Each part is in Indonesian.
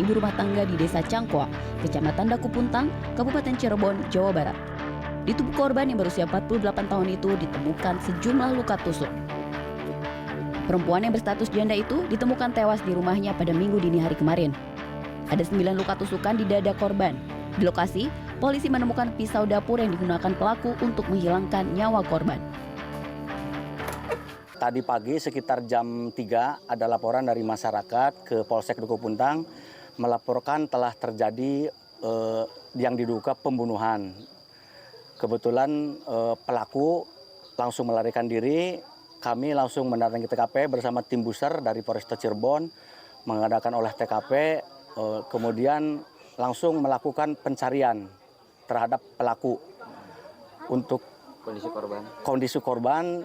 ibu rumah tangga di Desa Cangkoa, Kecamatan Daku Puntang, Kabupaten Cirebon, Jawa Barat. Di tubuh korban yang berusia 48 tahun itu ditemukan sejumlah luka tusuk. Perempuan yang berstatus janda itu ditemukan tewas di rumahnya pada Minggu dini hari kemarin. Ada 9 luka tusukan di dada korban. Di lokasi, polisi menemukan pisau dapur yang digunakan pelaku untuk menghilangkan nyawa korban. Tadi pagi sekitar jam 3 ada laporan dari masyarakat ke Polsek Daku Puntang melaporkan telah terjadi yang diduga pembunuhan. Kebetulan pelaku langsung melarikan diri, kami langsung mendatangi TKP bersama tim buser dari Polresta Cirebon, mengadakan olah TKP, kemudian langsung melakukan pencarian terhadap pelaku. Untuk kondisi korban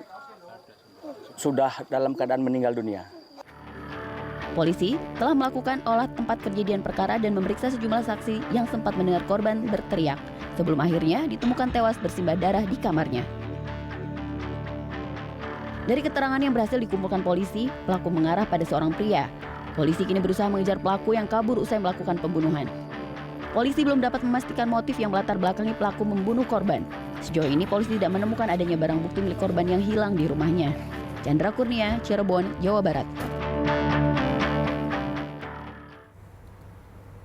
sudah dalam keadaan meninggal dunia. Polisi telah melakukan olah tempat kejadian perkara dan memeriksa sejumlah saksi yang sempat mendengar korban berteriak sebelum akhirnya ditemukan tewas bersimbah darah di kamarnya. Dari keterangan yang berhasil dikumpulkan polisi, pelaku mengarah pada seorang pria. Polisi kini berusaha mengejar pelaku yang kabur usai melakukan pembunuhan. Polisi belum dapat memastikan motif yang melatar belakangi pelaku membunuh korban. Sejauh ini polisi tidak menemukan adanya barang bukti milik korban yang hilang di rumahnya. Chandra Kurnia, Cirebon, Jawa Barat.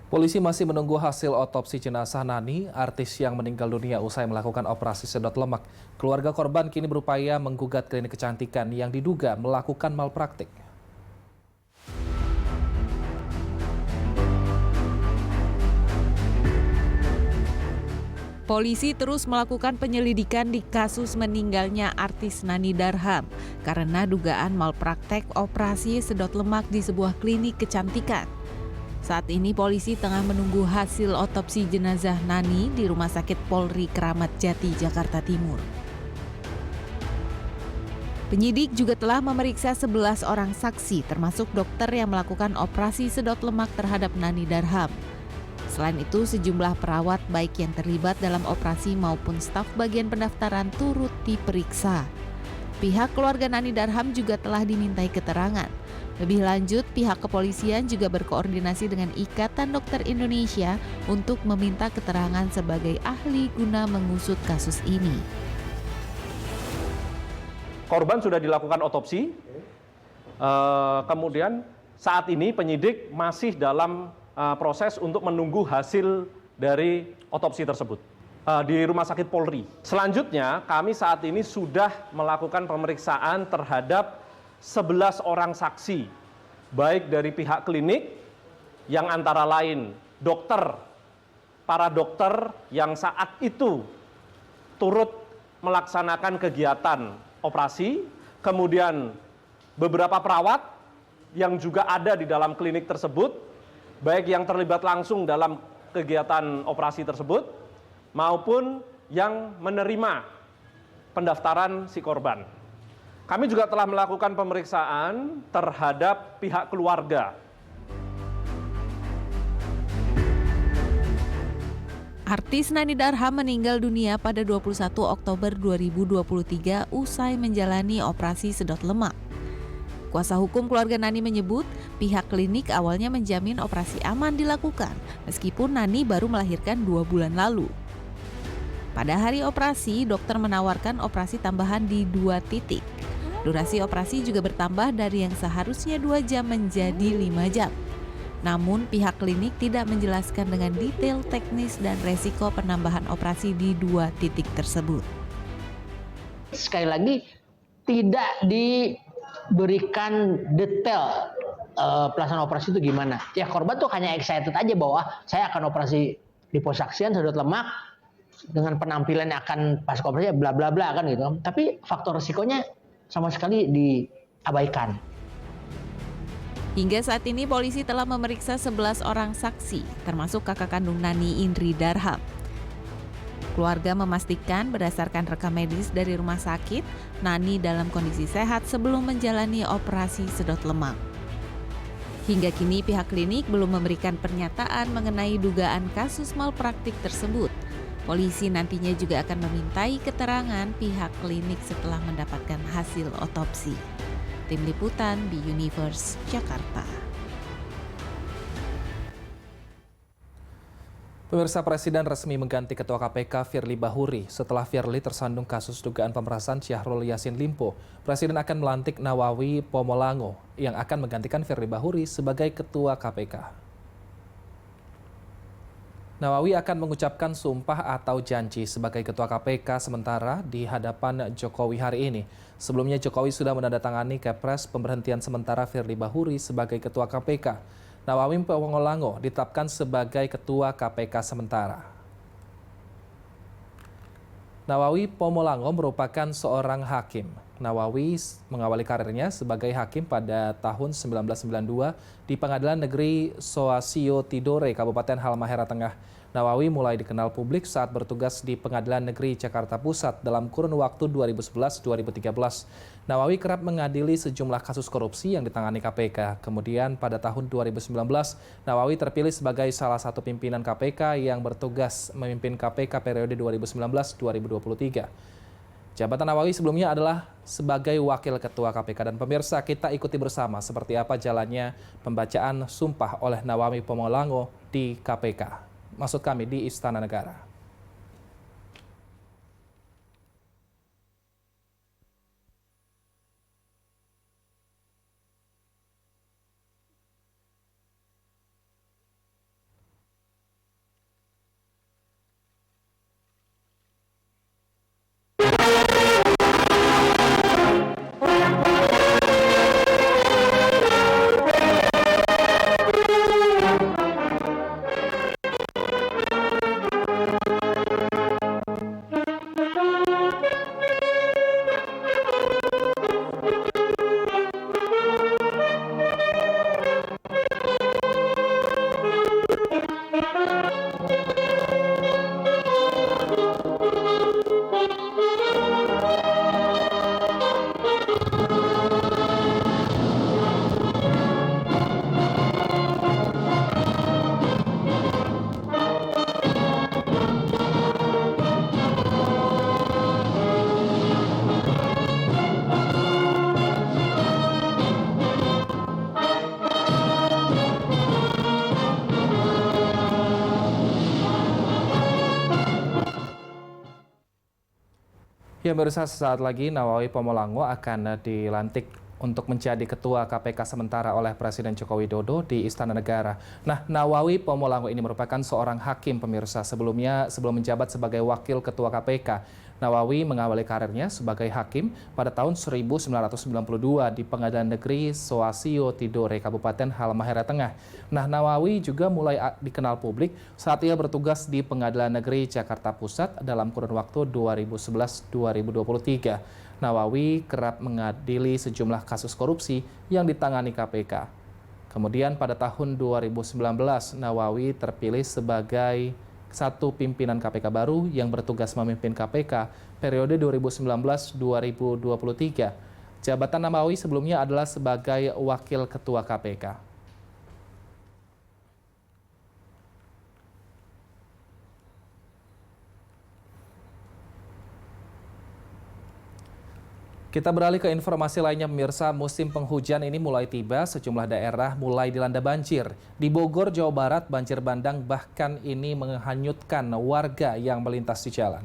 Polisi masih menunggu hasil otopsi jenazah Nani, artis yang meninggal dunia usai melakukan operasi sedot lemak. Keluarga korban kini berupaya menggugat klinik kecantikan yang diduga melakukan malpraktik. Polisi terus melakukan penyelidikan di kasus meninggalnya artis Nani Darham karena dugaan malpraktek operasi sedot lemak di sebuah klinik kecantikan. Saat ini polisi tengah menunggu hasil otopsi jenazah Nani di Rumah Sakit Polri Kramat Jati, Jakarta Timur. Penyidik juga telah memeriksa 11 orang saksi termasuk dokter yang melakukan operasi sedot lemak terhadap Nani Darham. Selain itu, sejumlah perawat baik yang terlibat dalam operasi maupun staf bagian pendaftaran turut diperiksa. Pihak keluarga Nani Darham juga telah dimintai keterangan. Lebih lanjut, pihak kepolisian juga berkoordinasi dengan Ikatan Dokter Indonesia untuk meminta keterangan sebagai ahli guna mengusut kasus ini. Korban sudah dilakukan otopsi, kemudian saat ini penyidik masih dalam proses untuk menunggu hasil dari otopsi tersebut di Rumah Sakit Polri. Selanjutnya, kami saat ini sudah melakukan pemeriksaan terhadap 11 orang saksi, baik dari pihak klinik yang antara lain dokter, para dokter yang saat itu turut melaksanakan kegiatan operasi, kemudian beberapa perawat yang juga ada di dalam klinik tersebut, baik yang terlibat langsung dalam kegiatan operasi tersebut, maupun yang menerima pendaftaran si korban. Kami juga telah melakukan pemeriksaan terhadap pihak keluarga. Artis Nani Darham meninggal dunia pada 21 Oktober 2023 usai menjalani operasi sedot lemak. Kuasa hukum keluarga Nani menyebut pihak klinik awalnya menjamin operasi aman dilakukan meskipun Nani baru melahirkan 2 bulan lalu. Pada hari operasi, dokter menawarkan operasi tambahan di 2 titik. Durasi operasi juga bertambah dari yang seharusnya 2 jam menjadi 5 jam. Namun pihak klinik tidak menjelaskan dengan detail teknis dan resiko penambahan operasi di 2 titik tersebut. Sekali lagi tidak diberikan detail pelaksanaan operasi itu gimana. Ya korban tuh hanya excited aja bahwa saya akan operasi liposuction sedot lemak dengan penampilan yang akan pas operasi bla bla bla kan gitu. Tapi faktor resikonya sama sekali diabaikan. Hingga saat ini polisi telah memeriksa 11 orang saksi, termasuk kakak kandung Nani, Indri Darham. Keluarga memastikan berdasarkan rekam medis dari rumah sakit, Nani dalam kondisi sehat sebelum menjalani operasi sedot lemak. Hingga kini pihak klinik belum memberikan pernyataan mengenai dugaan kasus malpraktik tersebut. Polisi nantinya juga akan memintai keterangan pihak klinik setelah mendapatkan hasil otopsi. Tim Liputan B Universe, Jakarta. Pemirsa, Presiden resmi mengganti Ketua KPK Firly Bahuri. Setelah Firly tersandung kasus dugaan pemerasan Syahrul Yassin Limpo, Presiden akan melantik Nawawi Pomolango yang akan menggantikan Firly Bahuri sebagai Ketua KPK. Nawawi akan mengucapkan sumpah atau janji sebagai Ketua KPK sementara di hadapan Jokowi hari ini. Sebelumnya Jokowi sudah menandatangani Kepres pemberhentian sementara Firly Bahuri sebagai Ketua KPK. Nawawi Pomolango ditetapkan sebagai Ketua KPK sementara. Nawawi Pomolango merupakan seorang hakim. Nawawi mengawali karirnya sebagai hakim pada tahun 1992 di Pengadilan Negeri Soasio Tidore, Kabupaten Halmahera Tengah. Nawawi mulai dikenal publik saat bertugas di Pengadilan Negeri Jakarta Pusat dalam kurun waktu 2011-2013. Nawawi kerap mengadili sejumlah kasus korupsi yang ditangani KPK. Kemudian pada tahun 2019, Nawawi terpilih sebagai salah satu pimpinan KPK yang bertugas memimpin KPK periode 2019-2023. Jabatan Nawawi sebelumnya adalah sebagai Wakil Ketua KPK. Dan pemirsa, kita ikuti bersama seperti apa jalannya pembacaan sumpah oleh Nawawi Pomolango di KPK. Maksud kami di Istana Negara. Ya, pemirsa, sesaat lagi Nawawi Pomolango akan dilantik untuk menjadi Ketua KPK sementara oleh Presiden Joko Widodo di Istana Negara. Nah, Nawawi Pomolango ini merupakan seorang hakim, pemirsa. Sebelum menjabat sebagai Wakil Ketua KPK, Nawawi mengawali karirnya sebagai hakim pada tahun 1992 di Pengadilan Negeri Soasio Tidore, Kabupaten Halmahera Tengah. Nah, Nawawi juga mulai dikenal publik saat ia bertugas di Pengadilan Negeri Jakarta Pusat dalam kurun waktu 2011-2023. Nawawi kerap mengadili sejumlah kasus korupsi yang ditangani KPK. Kemudian pada tahun 2019, Nawawi terpilih sebagai satu pimpinan KPK baru yang bertugas memimpin KPK periode 2019-2023. Jabatan Nawawi sebelumnya adalah sebagai Wakil Ketua KPK. Kita beralih ke informasi lainnya, pemirsa. Musim penghujan ini mulai tiba, sejumlah daerah mulai dilanda banjir. Di Bogor, Jawa Barat, banjir bandang bahkan ini menghanyutkan warga yang melintas di jalan.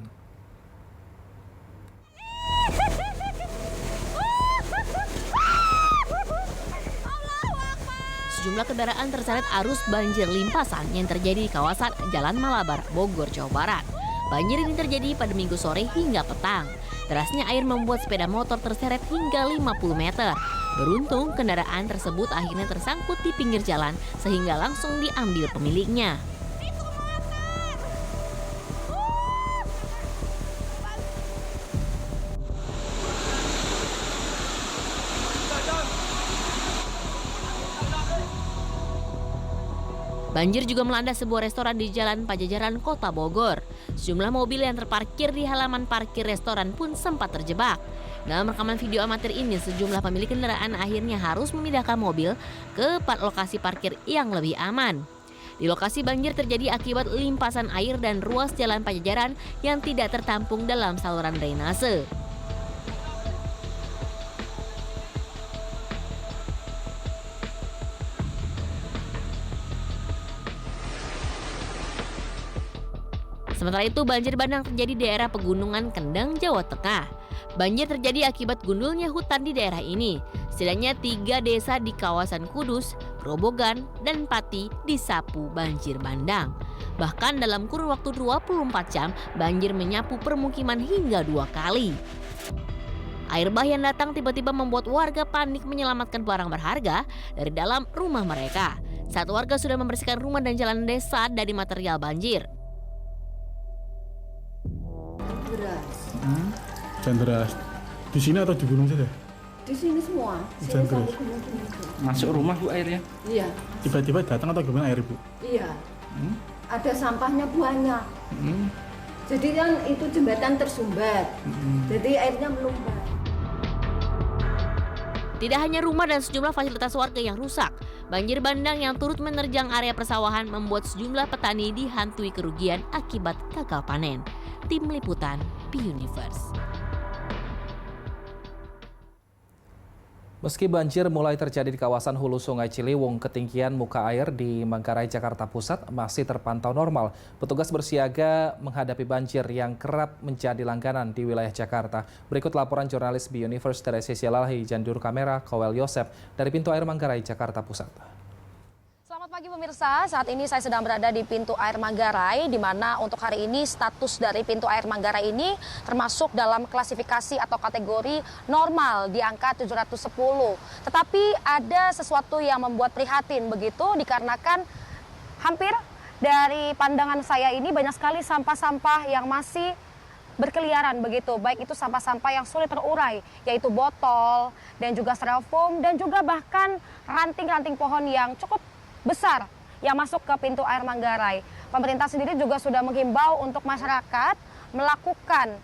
Sejumlah kendaraan terseret arus banjir limpasan yang terjadi di kawasan Jalan Malabar, Bogor, Jawa Barat. Banjir ini terjadi pada Minggu sore hingga petang. Derasnya air membuat sepeda motor terseret hingga 50 meter. Beruntung, kendaraan tersebut akhirnya tersangkut di pinggir jalan sehingga langsung diambil pemiliknya. Banjir juga melanda sebuah restoran di Jalan Pajajaran, Kota Bogor. Sejumlah mobil yang terparkir di halaman parkir restoran pun sempat terjebak. Dalam rekaman video amatir ini, sejumlah pemilik kendaraan akhirnya harus memindahkan mobil ke lokasi parkir yang lebih aman. Di lokasi banjir terjadi akibat limpasan air dan ruas Jalan Pajajaran yang tidak tertampung dalam saluran drainase. Sementara itu, banjir bandang terjadi di daerah pegunungan Kendeng, Jawa Tengah. Banjir terjadi akibat gundulnya hutan di daerah ini. Setidaknya 3 desa di kawasan Kudus, Grobogan, dan Pati disapu banjir bandang. Bahkan dalam kurun waktu 24 jam, banjir menyapu permukiman hingga 2 kali. Air bah yang datang tiba-tiba membuat warga panik menyelamatkan barang berharga dari dalam rumah mereka. Saat warga sudah membersihkan rumah dan jalan desa dari material banjir. Hujan deras. Di sini atau di gunung saja? Di sini semua. Hujan deras. Masuk rumah Bu airnya? Iya. Tiba-tiba datang atau gimana air Bu? Iya. Ada sampahnya banyak. Jadi kan itu jembatan tersumbat. Jadi airnya melumpah. Tidak hanya rumah dan sejumlah fasilitas warga yang rusak, banjir bandang yang turut menerjang area persawahan membuat sejumlah petani dihantui kerugian akibat gagal panen. Tim Liputan P-Universe. Meski banjir mulai terjadi di kawasan hulu Sungai Ciliwung, ketinggian muka air di Manggarai, Jakarta Pusat masih terpantau normal. Petugas bersiaga menghadapi banjir yang kerap menjadi langganan di wilayah Jakarta. Berikut laporan jurnalis B-Universe Teresia Sialahi dan juru kamera Kowel Yosef dari pintu air Manggarai, Jakarta Pusat. Selamat pagi pemirsa, saat ini saya sedang berada di pintu air Manggarai, di mana untuk hari ini status dari pintu air Manggarai ini termasuk dalam klasifikasi atau kategori normal di angka 710. Tetapi ada sesuatu yang membuat prihatin begitu dikarenakan hampir dari pandangan saya ini banyak sekali sampah-sampah yang masih berkeliaran begitu, baik itu sampah-sampah yang sulit terurai, yaitu botol dan juga styrofoam dan juga bahkan ranting-ranting pohon yang cukup besar yang masuk ke pintu air Manggarai. Pemerintah sendiri juga sudah menghimbau untuk masyarakat melakukan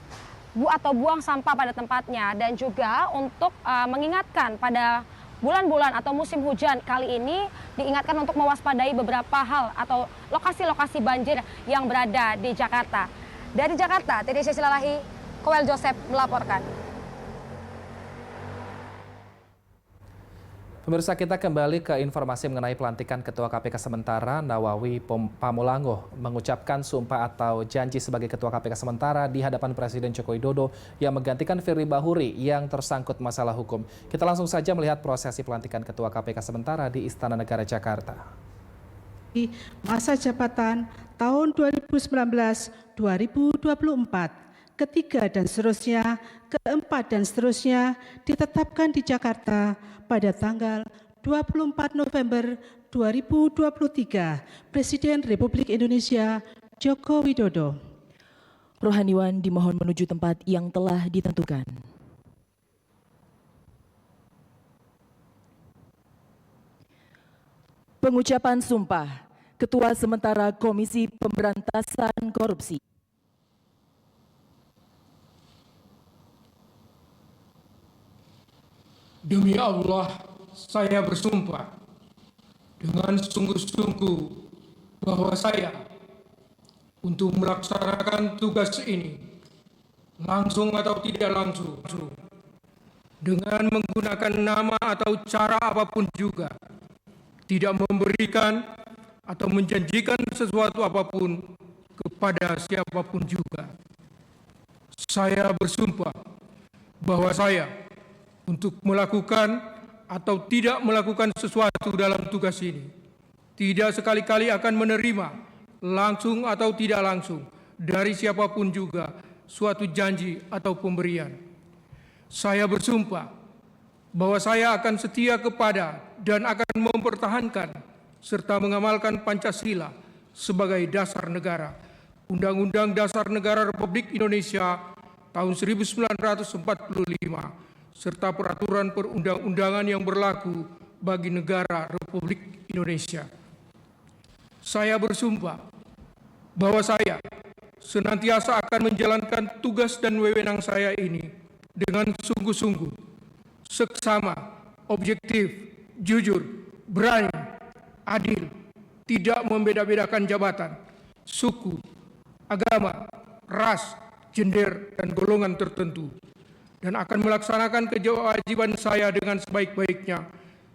buang sampah pada tempatnya dan juga untuk mengingatkan pada bulan-bulan atau musim hujan kali ini diingatkan untuk mewaspadai beberapa hal atau lokasi-lokasi banjir yang berada di Jakarta. Dari Jakarta, Teresia Sialahi, Kowel Joseph melaporkan. Pemirsa, kita kembali ke informasi mengenai pelantikan Ketua KPK sementara. Nawawi Pamulango mengucapkan sumpah atau janji sebagai Ketua KPK sementara di hadapan Presiden Joko Widodo yang menggantikan Firly Bahuri yang tersangkut masalah hukum. Kita langsung saja melihat prosesi pelantikan Ketua KPK sementara di Istana Negara Jakarta. Masa jabatan tahun 2019-2024. Ketiga dan seterusnya, keempat dan seterusnya ditetapkan di Jakarta pada tanggal 24 November 2023. Presiden Republik Indonesia Joko Widodo. Rohaniwan dimohon menuju tempat yang telah ditentukan. Pengucapan sumpah Ketua Sementara Komisi Pemberantasan Korupsi. Demi Allah, saya bersumpah dengan sungguh-sungguh bahwa saya untuk melaksanakan tugas ini langsung atau tidak langsung dengan menggunakan nama atau cara apapun juga tidak memberikan atau menjanjikan sesuatu apapun kepada siapapun juga. Saya bersumpah bahwa saya untuk melakukan atau tidak melakukan sesuatu dalam tugas ini tidak sekali-kali akan menerima langsung atau tidak langsung dari siapapun juga suatu janji atau pemberian. Saya bersumpah bahwa saya akan setia kepada dan akan mempertahankan serta mengamalkan Pancasila sebagai dasar negara, Undang-Undang Dasar Negara Republik Indonesia tahun 1945, serta peraturan perundang-undangan yang berlaku bagi negara Republik Indonesia. Saya bersumpah bahwa saya senantiasa akan menjalankan tugas dan wewenang saya ini dengan sungguh-sungguh, seksama, objektif, jujur, berani, adil, tidak membeda-bedakan jabatan, suku, agama, ras, gender, dan golongan tertentu, dan akan melaksanakan kewajiban saya dengan sebaik-baiknya,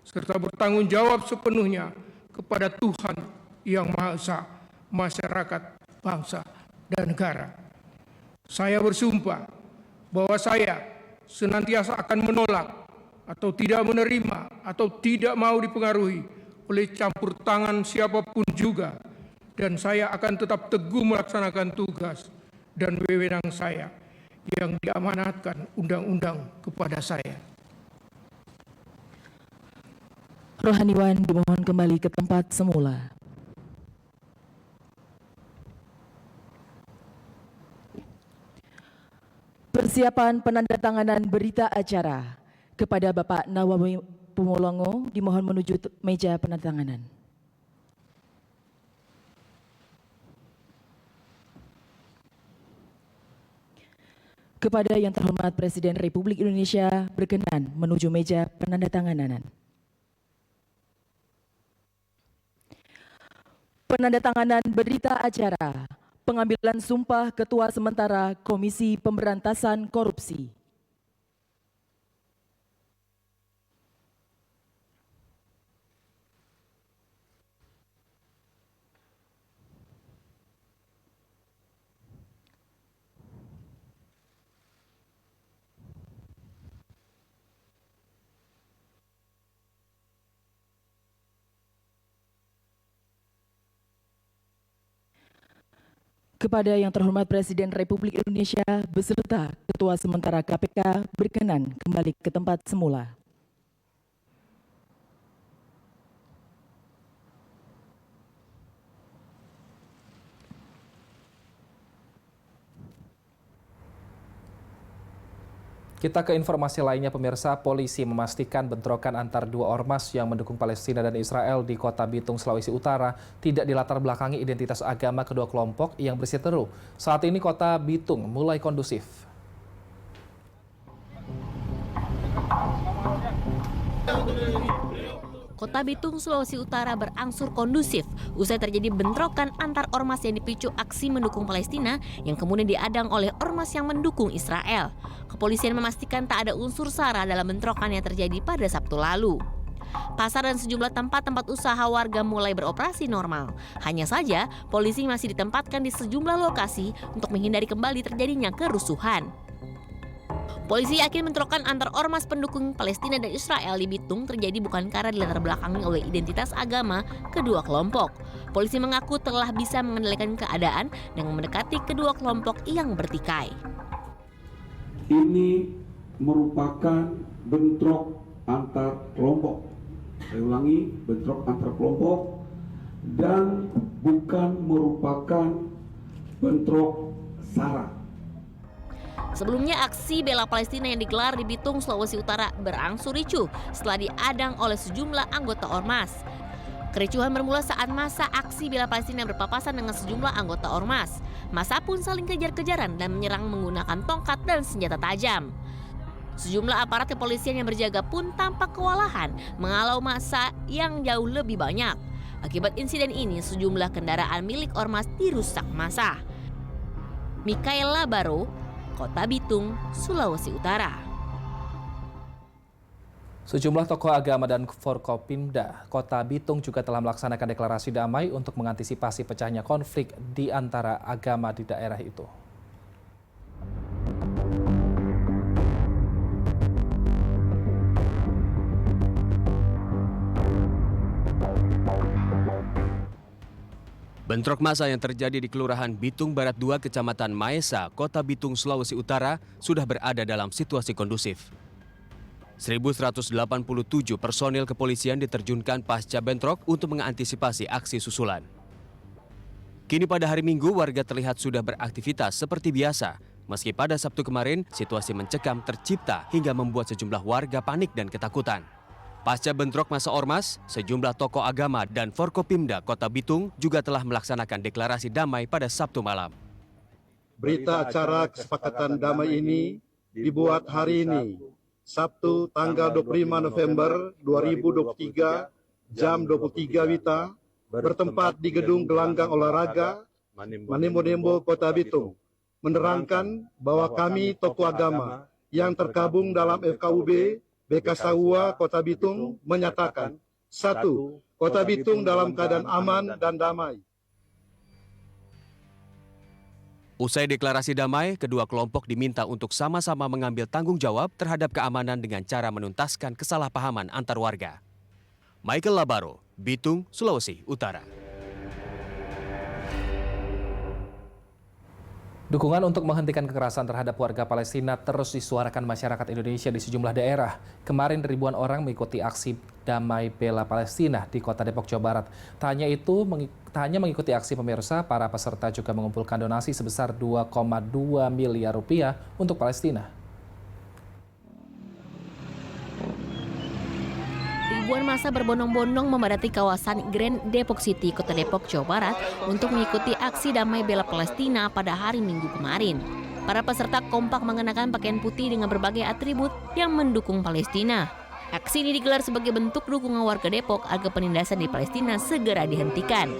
serta bertanggung jawab sepenuhnya kepada Tuhan Yang Maha Esa, masyarakat, bangsa, dan negara. Saya bersumpah bahwa saya senantiasa akan menolak atau tidak menerima atau tidak mau dipengaruhi oleh campur tangan siapapun juga, dan saya akan tetap teguh melaksanakan tugas dan wewenang saya yang diamanatkan undang-undang kepada saya. Rohaniwan dimohon kembali ke tempat semula. Persiapan penandatanganan berita acara kepada Bapak Nawawi Pomolango dimohon menuju meja penandatanganan. Kepada yang terhormat Presiden Republik Indonesia berkenan menuju meja penandatanganan. Penandatanganan berita acara pengambilan sumpah Ketua Sementara Komisi Pemberantasan Korupsi. Kepada yang terhormat Presiden Republik Indonesia beserta Ketua Sementara KPK berkenan kembali ke tempat semula. Kita ke informasi lainnya, pemirsa. Polisi memastikan bentrokan antar dua ormas yang mendukung Palestina dan Israel di Kota Bitung, Sulawesi Utara tidak dilatar belakangi identitas agama kedua kelompok yang berseteru. Saat ini Kota Bitung mulai kondusif. Kota Bitung, Sulawesi Utara berangsur kondusif usai terjadi bentrokan antar ormas yang dipicu aksi mendukung Palestina yang kemudian diadang oleh ormas yang mendukung Israel. Kepolisian memastikan tak ada unsur SARA dalam bentrokan yang terjadi pada Sabtu lalu. Pasar dan sejumlah tempat-tempat usaha warga mulai beroperasi normal. Hanya saja, polisi masih ditempatkan di sejumlah lokasi untuk menghindari kembali terjadinya kerusuhan. Polisi yakin bentrokan antar ormas pendukung Palestina dan Israel di Bitung terjadi bukan karena dilatar belakangi oleh identitas agama kedua kelompok. Polisi mengaku telah bisa mengendalikan keadaan dengan mendekati kedua kelompok yang bertikai. Ini merupakan bentrok antar kelompok. Saya ulangi, bentrok antar kelompok dan bukan merupakan bentrok SARA. Sebelumnya aksi bela Palestina yang digelar di Bitung, Sulawesi Utara berangsur ricuh setelah diadang oleh sejumlah anggota ormas. Kericuhan bermula saat masa aksi bela Palestina berpapasan dengan sejumlah anggota ormas. Massa pun saling kejar-kejaran dan menyerang menggunakan tongkat dan senjata tajam. Sejumlah aparat kepolisian yang berjaga pun tampak kewalahan menghalau massa yang jauh lebih banyak. Akibat insiden ini, sejumlah kendaraan milik ormas dirusak massa. Mikaela Baro, Kota Bitung, Sulawesi Utara. Sejumlah tokoh agama dan Forkopimda Kota Bitung juga telah melaksanakan deklarasi damai untuk mengantisipasi pecahnya konflik di antara agama di daerah itu. Bentrok massa yang terjadi di Kelurahan Bitung Barat 2, Kecamatan Maesa, Kota Bitung, Sulawesi Utara sudah berada dalam situasi kondusif. 1.187 personil kepolisian diterjunkan pasca bentrok untuk mengantisipasi aksi susulan. Kini pada hari Minggu warga terlihat sudah beraktivitas seperti biasa, meski pada Sabtu kemarin situasi mencekam tercipta hingga membuat sejumlah warga panik dan ketakutan. Pasca bentrok massa ormas, sejumlah tokoh agama dan Forkopimda Kota Bitung juga telah melaksanakan deklarasi damai pada Sabtu malam. Berita acara kesepakatan damai ini dibuat hari ini, Sabtu tanggal 25 November 2023, jam 23 WITA, bertempat di Gedung Gelanggang Olahraga, Manembo-Nembo, Kota Bitung, menerangkan bahwa kami tokoh agama yang tergabung dalam FKUB BK Sahua Kota Bitung menyatakan, 1. Kota Bitung dalam keadaan aman dan damai. Usai deklarasi damai, kedua kelompok diminta untuk sama-sama mengambil tanggung jawab terhadap keamanan dengan cara menuntaskan kesalahpahaman antar warga. Michael Labaro, Bitung, Sulawesi Utara. Dukungan untuk menghentikan kekerasan terhadap warga Palestina terus disuarakan masyarakat Indonesia di sejumlah daerah. Kemarin ribuan orang mengikuti aksi damai bela Palestina di Kota Depok, Jawa Barat. Tak hanya mengikuti aksi pemirsa, para peserta juga mengumpulkan donasi sebesar 2,2 miliar rupiah untuk Palestina. Ribuan massa berbondong-bondong memadati kawasan Grand Depok City, Kota Depok, Jawa Barat untuk mengikuti aksi damai bela Palestina pada hari Minggu kemarin. Para peserta kompak mengenakan pakaian putih dengan berbagai atribut yang mendukung Palestina. Aksi ini digelar sebagai bentuk dukungan warga Depok agar penindasan di Palestina segera dihentikan.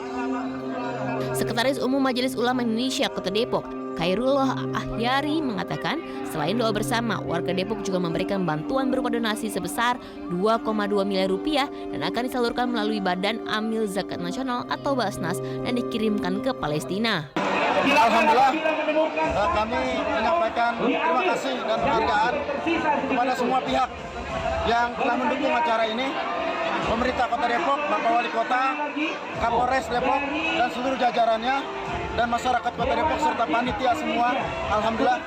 Sekretaris Umum Majelis Ulama Indonesia Kota Depok, Khairullah Ahyari mengatakan, selain doa bersama, warga Depok juga memberikan bantuan berupa donasi sebesar 2,2 miliar rupiah dan akan disalurkan melalui Badan Amil Zakat Nasional atau Basnas dan dikirimkan ke Palestina. Alhamdulillah, kami menyampaikan terima kasih dan penghargaan kepada semua pihak yang telah mendukung acara ini. Pemerintah Kota Depok, Bapak Wali Kota, Kapolres Depok, dan seluruh jajarannya, dan masyarakat Kota Depok serta panitia semua. Alhamdulillah,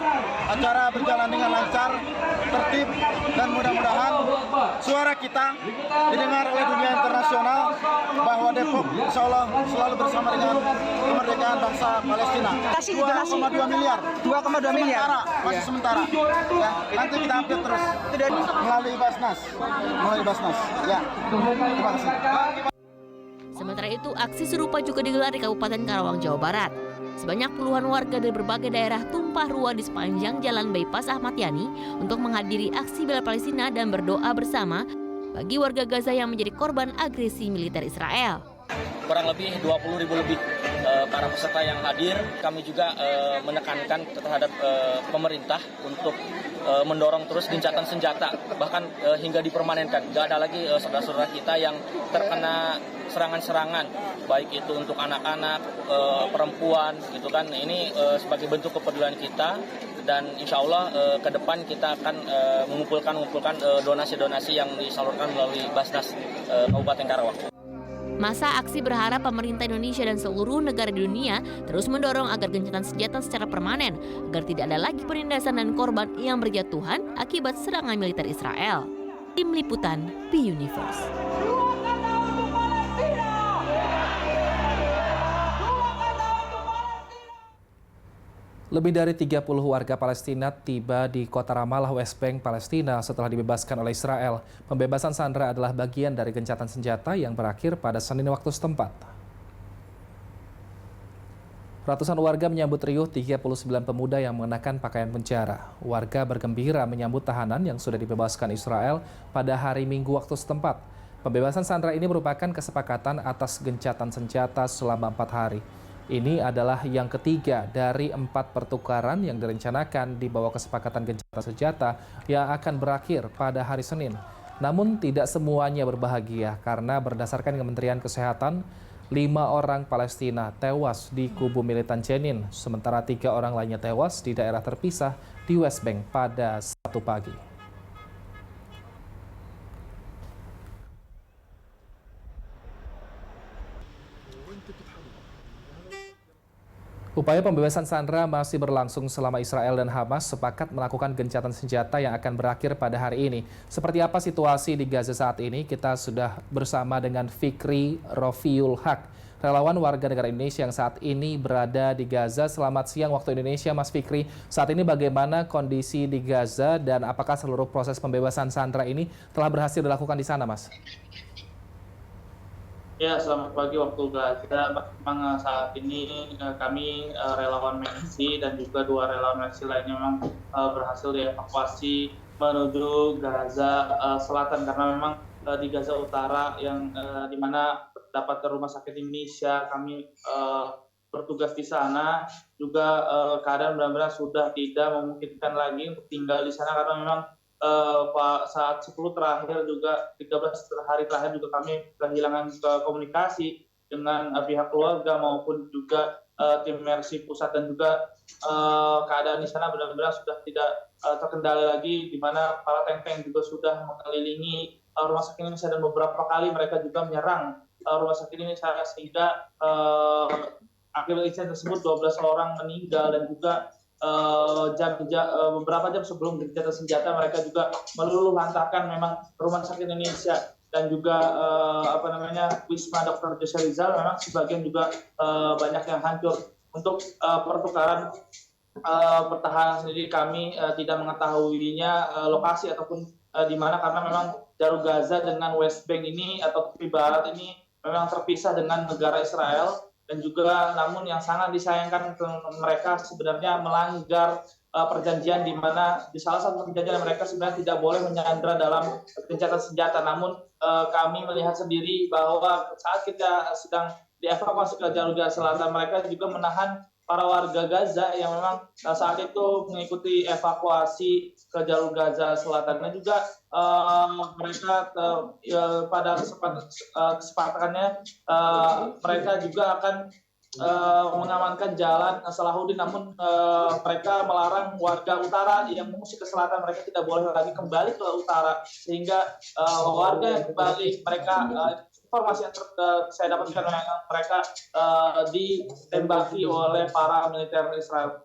acara berjalan dengan lancar, tertib, dan mudah-mudahan suara kita didengar oleh dunia internasional bahwa Depok insya Allah selalu bersama dengan kemerdekaan bangsa Palestina. 2,2 miliar. 2,2 miliar. Masih sementara. Ya, nanti kita update terus melalui Basnas. Ya. Terima kasih. Sementara itu, aksi serupa juga digelar di Kabupaten Karawang, Jawa Barat. Sebanyak puluhan warga dari berbagai daerah tumpah ruah di sepanjang Jalan Bypass Ahmad Yani untuk menghadiri aksi bela Palestina dan berdoa bersama bagi warga Gaza yang menjadi korban agresi militer Israel. Kurang lebih 20.000 lebih para peserta yang hadir. Kami juga menekankan terhadap pemerintah untuk mendorong terus gencatan senjata, bahkan hingga dipermanenkan. Tidak ada lagi saudara-saudara kita yang terkena serangan-serangan, baik itu untuk anak-anak, perempuan, gitu kan. Ini sebagai bentuk kepedulian kita, dan insya Allah ke depan kita akan mengumpulkan donasi-donasi yang disalurkan melalui Basnas Kabupaten Karawang. Masa aksi berharap pemerintah Indonesia dan seluruh negara di dunia terus mendorong agar gencatan senjata secara permanen, agar tidak ada lagi penindasan dan korban yang berjatuhan akibat serangan militer Israel. Tim Liputan B-Universe. Lebih dari 30 warga Palestina tiba di kota Ramallah, West Bank, Palestina setelah dibebaskan oleh Israel. Pembebasan sandera adalah bagian dari gencatan senjata yang berakhir pada Senin waktu setempat. Ratusan warga menyambut riuh 39 pemuda yang mengenakan pakaian penjara. Warga bergembira menyambut tahanan yang sudah dibebaskan Israel pada hari Minggu waktu setempat. Pembebasan sandera ini merupakan kesepakatan atas gencatan senjata selama 4 hari. Ini adalah yang ketiga dari 4 pertukaran yang direncanakan di bawah kesepakatan gencatan senjata yang akan berakhir pada hari Senin. Namun tidak semuanya berbahagia karena berdasarkan Kementerian Kesehatan, 5 orang Palestina tewas di kubu militan Jenin, sementara 3 orang lainnya tewas di daerah terpisah di West Bank pada Sabtu pagi. Upaya pembebasan sandera masih berlangsung selama Israel dan Hamas sepakat melakukan gencatan senjata yang akan berakhir pada hari ini. Seperti apa situasi di Gaza saat ini? Kita sudah bersama dengan Fikri Rofiul Haq, relawan warga negara Indonesia yang saat ini berada di Gaza. Selamat siang waktu Indonesia, Mas Fikri. Saat ini bagaimana kondisi di Gaza dan apakah seluruh proses pembebasan sandera ini telah berhasil dilakukan di sana, Mas? Ya, selamat pagi waktu Gaza. Memang saat ini kami relawan Mercy dan juga 2 relawan Mercy lainnya memang berhasil dievakuasi menuju Gaza Selatan, karena memang di Gaza Utara yang di mana terdapat Rumah Sakit Indonesia, kami bertugas di sana juga keadaan benar-benar sudah tidak memungkinkan lagi untuk tinggal di sana, karena memang saat 10 terakhir juga 13 hari terakhir juga kami kehilangan komunikasi dengan pihak keluarga maupun juga tim Mercy Pusat, dan juga keadaan di sana benar-benar sudah tidak terkendali lagi, di mana para tank-tank juga sudah mengelilingi rumah sakit Indonesia, dan beberapa kali mereka juga menyerang rumah sakit Indonesia, sehingga akibat insiden tersebut 12 orang meninggal, dan juga beberapa jam sebelum gencatan senjata mereka juga meluluh lantakan memang rumah sakit Indonesia dan juga Wisma Dr. Jose Rizal. Memang sebagian juga banyak yang hancur. Untuk pertukaran pertahanan sendiri kami tidak mengetahuinya lokasi ataupun di mana, karena memang jalur Gaza dengan West Bank ini atau tepi barat ini memang terpisah dengan negara Israel, dan juga namun yang sangat disayangkan mereka sebenarnya melanggar perjanjian, di mana di salah satu perjanjian mereka sebenarnya tidak boleh menyandra dalam gencatan senjata. Namun kami melihat sendiri bahwa saat kita sedang dievakuasi ke jalur Gaza Selatan, mereka juga menahan para warga Gaza yang memang saat itu mengikuti evakuasi ke jalur Gaza Selatan. Dan juga mereka pada kesempatannya mereka juga akan mengamankan jalan Salahuddin, namun mereka melarang warga utara yang mengungsi ke selatan, mereka tidak boleh lagi kembali ke utara, sehingga warga yang kembali mereka informasi yang saya dapatkan mereka ditembaki oleh para militer Israel.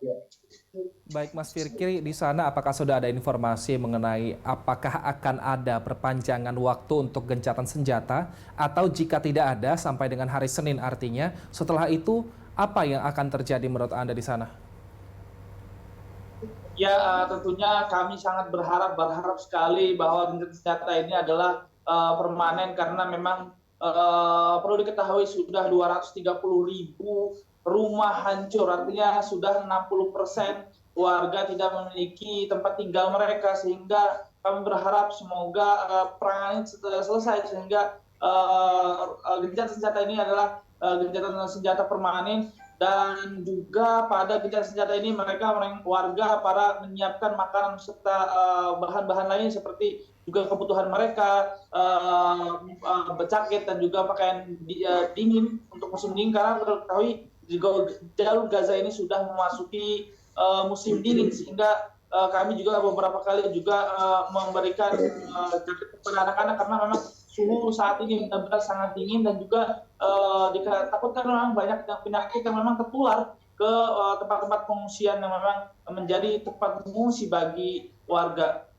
Baik Mas Fikri, di sana apakah sudah ada informasi mengenai apakah akan ada perpanjangan waktu untuk gencatan senjata, atau jika tidak ada sampai dengan hari Senin, artinya setelah itu apa yang akan terjadi menurut Anda di sana? Ya, tentunya kami sangat berharap sekali bahwa gencatan senjata ini adalah permanen, karena memang perlu diketahui sudah 230.000 rumah hancur, artinya sudah 60% warga tidak memiliki tempat tinggal mereka, sehingga kami berharap semoga perang ini selesai, sehingga gencatan senjata ini adalah gencatan senjata permanen. Dan juga pada gencatan senjata ini warga para menyiapkan makanan serta bahan-bahan lain seperti juga kebutuhan mereka, jaket dan juga pakaian dingin untuk musim dingin, karena ketahui jalur Gaza ini sudah memasuki musim dingin, sehingga kami juga beberapa kali juga memberikan jaket kepada anak-anak, karena memang suhu saat ini benar-benar sangat dingin, dan juga ditakutkan memang banyak penyakit yang memang tertular ke tempat-tempat pengungsian yang memang menjadi tempat pengungsi bagi warga.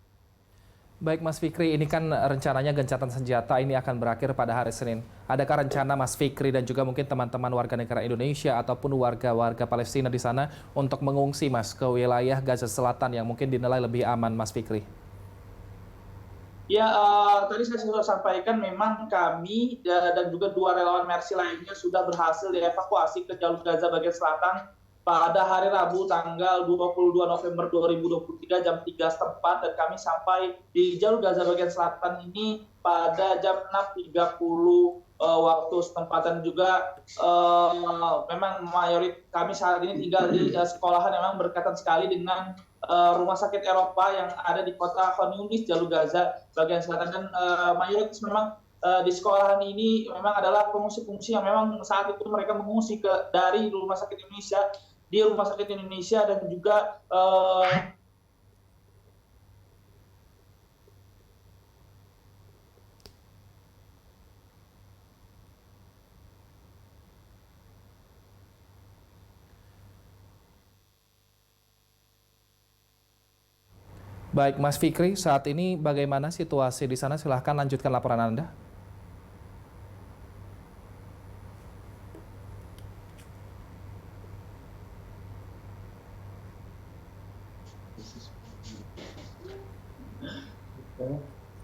Baik Mas Fikri, ini kan rencananya gencatan senjata ini akan berakhir pada hari Senin. Adakah rencana Mas Fikri dan juga mungkin teman-teman warga negara Indonesia ataupun warga-warga Palestina di sana untuk mengungsi Mas ke wilayah Gaza Selatan yang mungkin dinilai lebih aman, Mas Fikri? Ya, tadi saya sudah sampaikan memang kami dan juga 2 relawan Mercy lainnya sudah berhasil dievakuasi ke jalur Gaza bagian selatan pada hari Rabu tanggal 22 November 2023 jam 3 setempat, dan kami sampai di jalur Gaza bagian selatan ini pada jam 6.30 waktu setempat. Dan juga memang mayoritas kami saat ini tinggal di sekolahan memang berdekatan sekali dengan rumah sakit Eropa yang ada di kota Khan Yunis, jalur Gaza bagian selatan. Dan mayoritas memang di sekolahan ini memang adalah pengungsi-pengungsi yang memang saat itu mereka mengungsi dari rumah sakit Indonesia, di rumah sakit Indonesia, dan juga Baik Mas Fikri, saat ini bagaimana situasi di sana? Silahkan lanjutkan laporan Anda.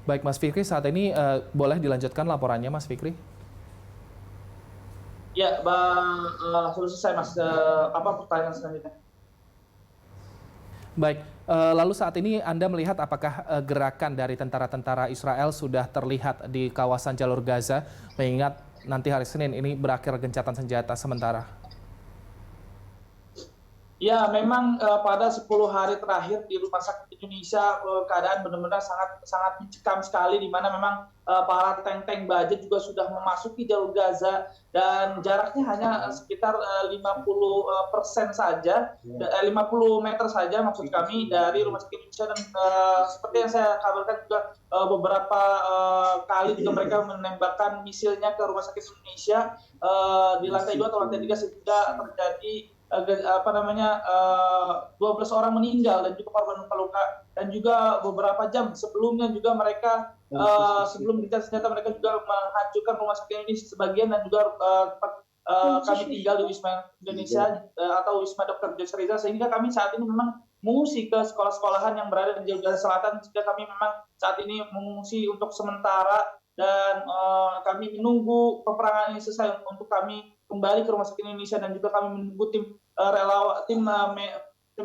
Baik Mas Fikri, saat ini boleh dilanjutkan laporannya Mas Fikri? ya, sudah selesai Mas. Apa pertanyaan selanjutnya? Baik, lalu saat ini Anda melihat apakah gerakan dari tentara-tentara Israel sudah terlihat di kawasan jalur Gaza, mengingat nanti hari Senin ini berakhir gencatan senjata sementara? Ya, memang pada 10 hari terakhir di Rumah Sakit Indonesia keadaan benar-benar sangat mencekam sekali, di mana memang para tank-tank baja juga sudah memasuki jalur Gaza dan jaraknya hanya sekitar 50% saja, 50 meter saja maksud kami dari Rumah Sakit Indonesia, dan seperti yang saya kabarkan juga beberapa kali juga mereka menembakkan misilnya ke Rumah Sakit Indonesia di lantai 2 atau lantai 3 sehingga terjadi 12 orang meninggal dan juga korban luka-luka, dan juga beberapa jam sebelumnya juga mereka sebelum gencatan senjata mereka juga menghancurkan Rumah Sakit Indonesia sebagian, dan juga kami tinggal di Wisma Indonesia atau Wisma Dr. Jose Rizal, sehingga kami saat ini memang mengungsi ke sekolah-sekolahan yang berada di Jalur Gaza Selatan, sehingga kami memang saat ini mengungsi untuk sementara, dan kami menunggu peperangan ini selesai untuk kami kembali ke Rumah Sakit Indonesia, dan juga kami menunggu tim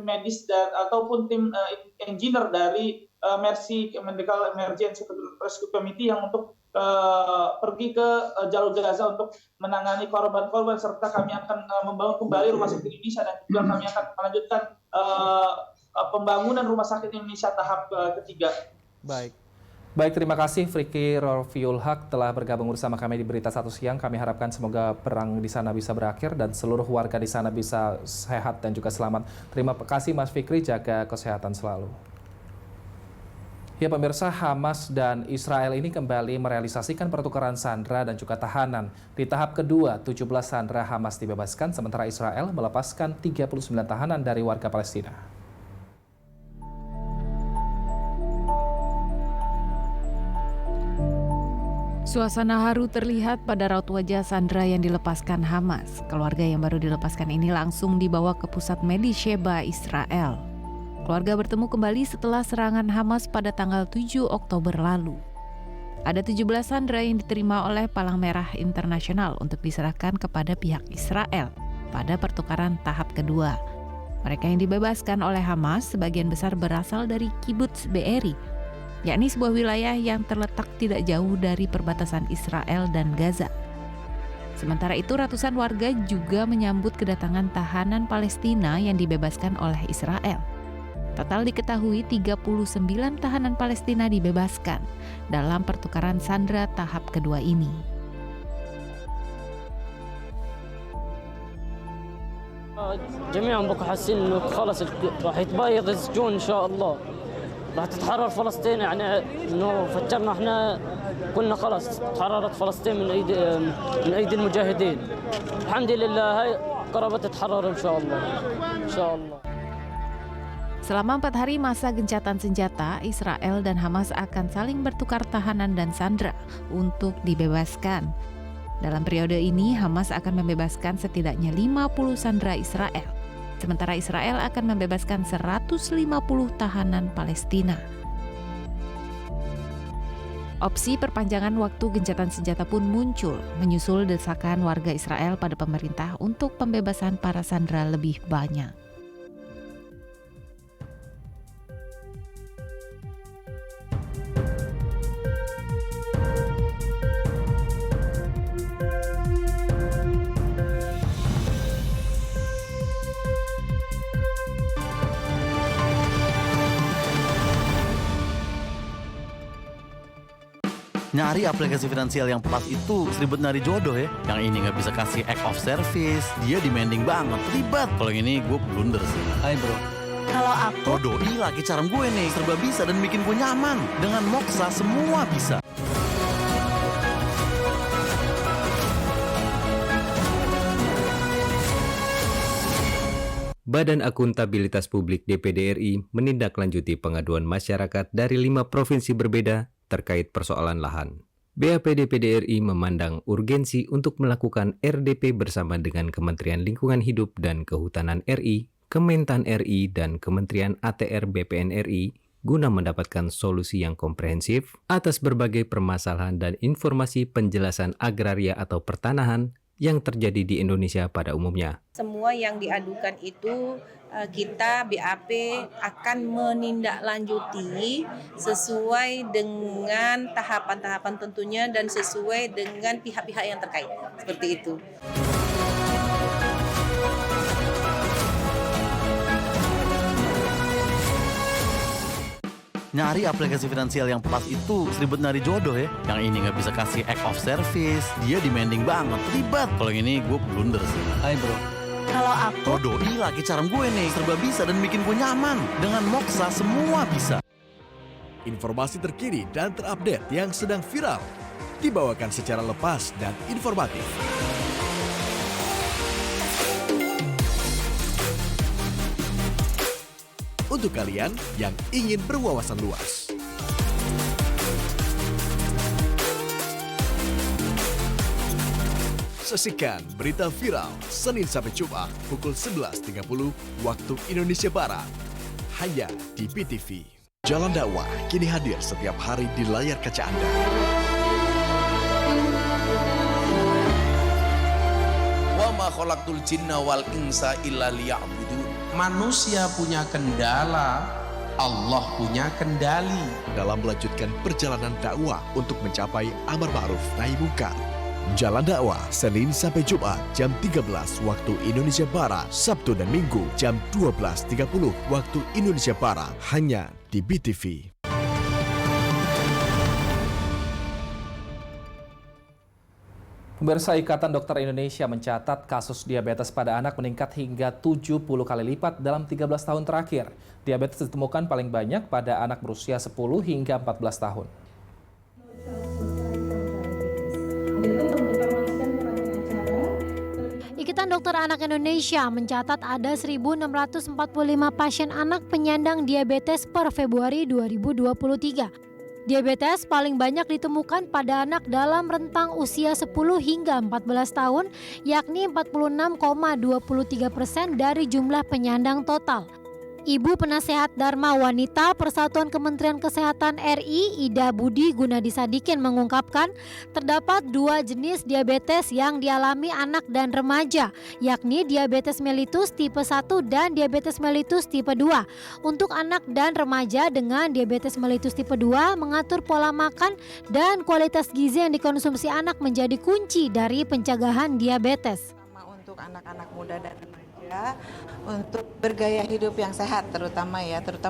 medis ataupun tim engineer dari Mercy Medical Emergency Rescue Committee yang untuk pergi ke jalur Gaza untuk menangani korban-korban, serta kami akan membangun kembali Rumah Sakit Indonesia, dan juga kami akan melanjutkan pembangunan Rumah Sakit Indonesia tahap ketiga. Baik, terima kasih Friki Rofiul Haq telah bergabung bersama kami di Berita Satu Siang. Kami harapkan semoga perang di sana bisa berakhir dan seluruh warga di sana bisa sehat dan juga selamat. Terima kasih Mas Fikri, jaga kesehatan selalu. Ya pemirsa, Hamas dan Israel ini kembali merealisasikan pertukaran sandera dan juga tahanan. Di tahap kedua, 17 sandera Hamas dibebaskan, sementara Israel melepaskan 39 tahanan dari warga Palestina. Suasana haru terlihat pada raut wajah sandera yang dilepaskan Hamas. Keluarga yang baru dilepaskan ini langsung dibawa ke pusat medis Sheba, Israel. Keluarga bertemu kembali setelah serangan Hamas pada tanggal 7 Oktober lalu. Ada 17 sandera yang diterima oleh Palang Merah Internasional untuk diserahkan kepada pihak Israel pada pertukaran tahap kedua. Mereka yang dibebaskan oleh Hamas sebagian besar berasal dari Kibbutz Be'eri, yakni sebuah wilayah yang terletak tidak jauh dari perbatasan Israel dan Gaza. Sementara itu, ratusan warga juga menyambut kedatangan tahanan Palestina yang dibebaskan oleh Israel. Total diketahui 39 tahanan Palestina dibebaskan dalam pertukaran sandera tahap kedua ini. جميعهم بكون حاسين انه خلص راح يتبيض السجون ان شاء الله. راح تتحرر فلسطين، يعني انه فكرنا احنا قلنا خلاص تحررت فلسطين من ايدي المجاهدين. الحمد لله هاي قربت تتحرر ان شاء الله. ان شاء الله. Selama 4 hari masa gencatan senjata, Israel dan Hamas akan saling bertukar tahanan dan sandera untuk dibebaskan. Dalam periode ini, Hamas akan membebaskan setidaknya 50 sandera Israel. Sementara Israel akan membebaskan 150 tahanan Palestina. Opsi perpanjangan waktu gencatan senjata pun muncul, menyusul desakan warga Israel pada pemerintah untuk pembebasan para sandera lebih banyak. Nyari aplikasi finansial yang pas itu seribet nyari jodoh ya. Yang ini nggak bisa kasih act of service, dia demanding banget, ribet. Kalau ini gue blunder sih. Hai bro. Kalau aku Doi lagi carem gue nih, serba bisa dan bikin gue nyaman. Dengan Moxa semua bisa. Badan Akuntabilitas Publik DPD RI menindaklanjuti pengaduan masyarakat dari 5 provinsi berbeda terkait persoalan lahan. BAP DPD RI memandang urgensi untuk melakukan RDP bersama dengan Kementerian Lingkungan Hidup dan Kehutanan RI, Kementan RI, dan Kementerian ATR BPN RI guna mendapatkan solusi yang komprehensif atas berbagai permasalahan dan informasi penjelasan agraria atau pertanahan yang terjadi di Indonesia pada umumnya. Semua yang diadukan itu kita BAP akan menindaklanjuti sesuai dengan tahapan-tahapan tentunya dan sesuai dengan pihak-pihak yang terkait. Seperti itu. Nyari aplikasi finansial yang pas itu seribet nyari jodoh ya. Yang ini nggak bisa kasih act of service, dia demanding banget, ribet. Kalau yang ini gue blunder sih. Hai bro. Kalau aku doi lagi cara gue nih, serba bisa dan bikin gue nyaman. Dengan Moxa semua bisa. Informasi terkini dan terupdate yang sedang viral dibawakan secara lepas dan informatif. Untuk kalian yang ingin berwawasan luas. Saksikan berita viral Senin sampai Jumat pukul 11.30 waktu Indonesia Barat. Hanya di PTV. Jalan Dakwah kini hadir setiap hari di layar kaca Anda. Wa ma khalaqtul jinna wal insa illa liya'budun. Manusia punya kendala, Allah punya kendali. Dalam melanjutkan perjalanan dakwah untuk mencapai amar ma'ruf nahi munkar. Jalan Dakwah Senin sampai Jumat jam 13 waktu Indonesia Barat, Sabtu dan Minggu jam 12.30 waktu Indonesia Barat, hanya di BTV. Pemirsa, Ikatan Dokter Indonesia mencatat kasus diabetes pada anak meningkat hingga 70 kali lipat dalam 13 tahun terakhir. Diabetes ditemukan paling banyak pada anak berusia 10 hingga 14 tahun. Ikatan Dokter Anak Indonesia mencatat ada 1.645 pasien anak penyandang diabetes per Februari 2023. Diabetes paling banyak ditemukan pada anak dalam rentang usia 10 hingga 14 tahun, yakni 46,23% dari jumlah penyandang total. Ibu Penasehat Dharma Wanita Persatuan Kementerian Kesehatan RI, Ida Budi Gunadi Sadikin mengungkapkan terdapat 2 jenis diabetes yang dialami anak dan remaja, yakni diabetes mellitus tipe 1 dan diabetes mellitus tipe 2. Untuk anak dan remaja dengan diabetes mellitus tipe 2, mengatur pola makan dan kualitas gizi yang dikonsumsi anak menjadi kunci dari pencegahan diabetes. Untuk anak-anak muda dan remaja untuk bergaya hidup yang sehat terutama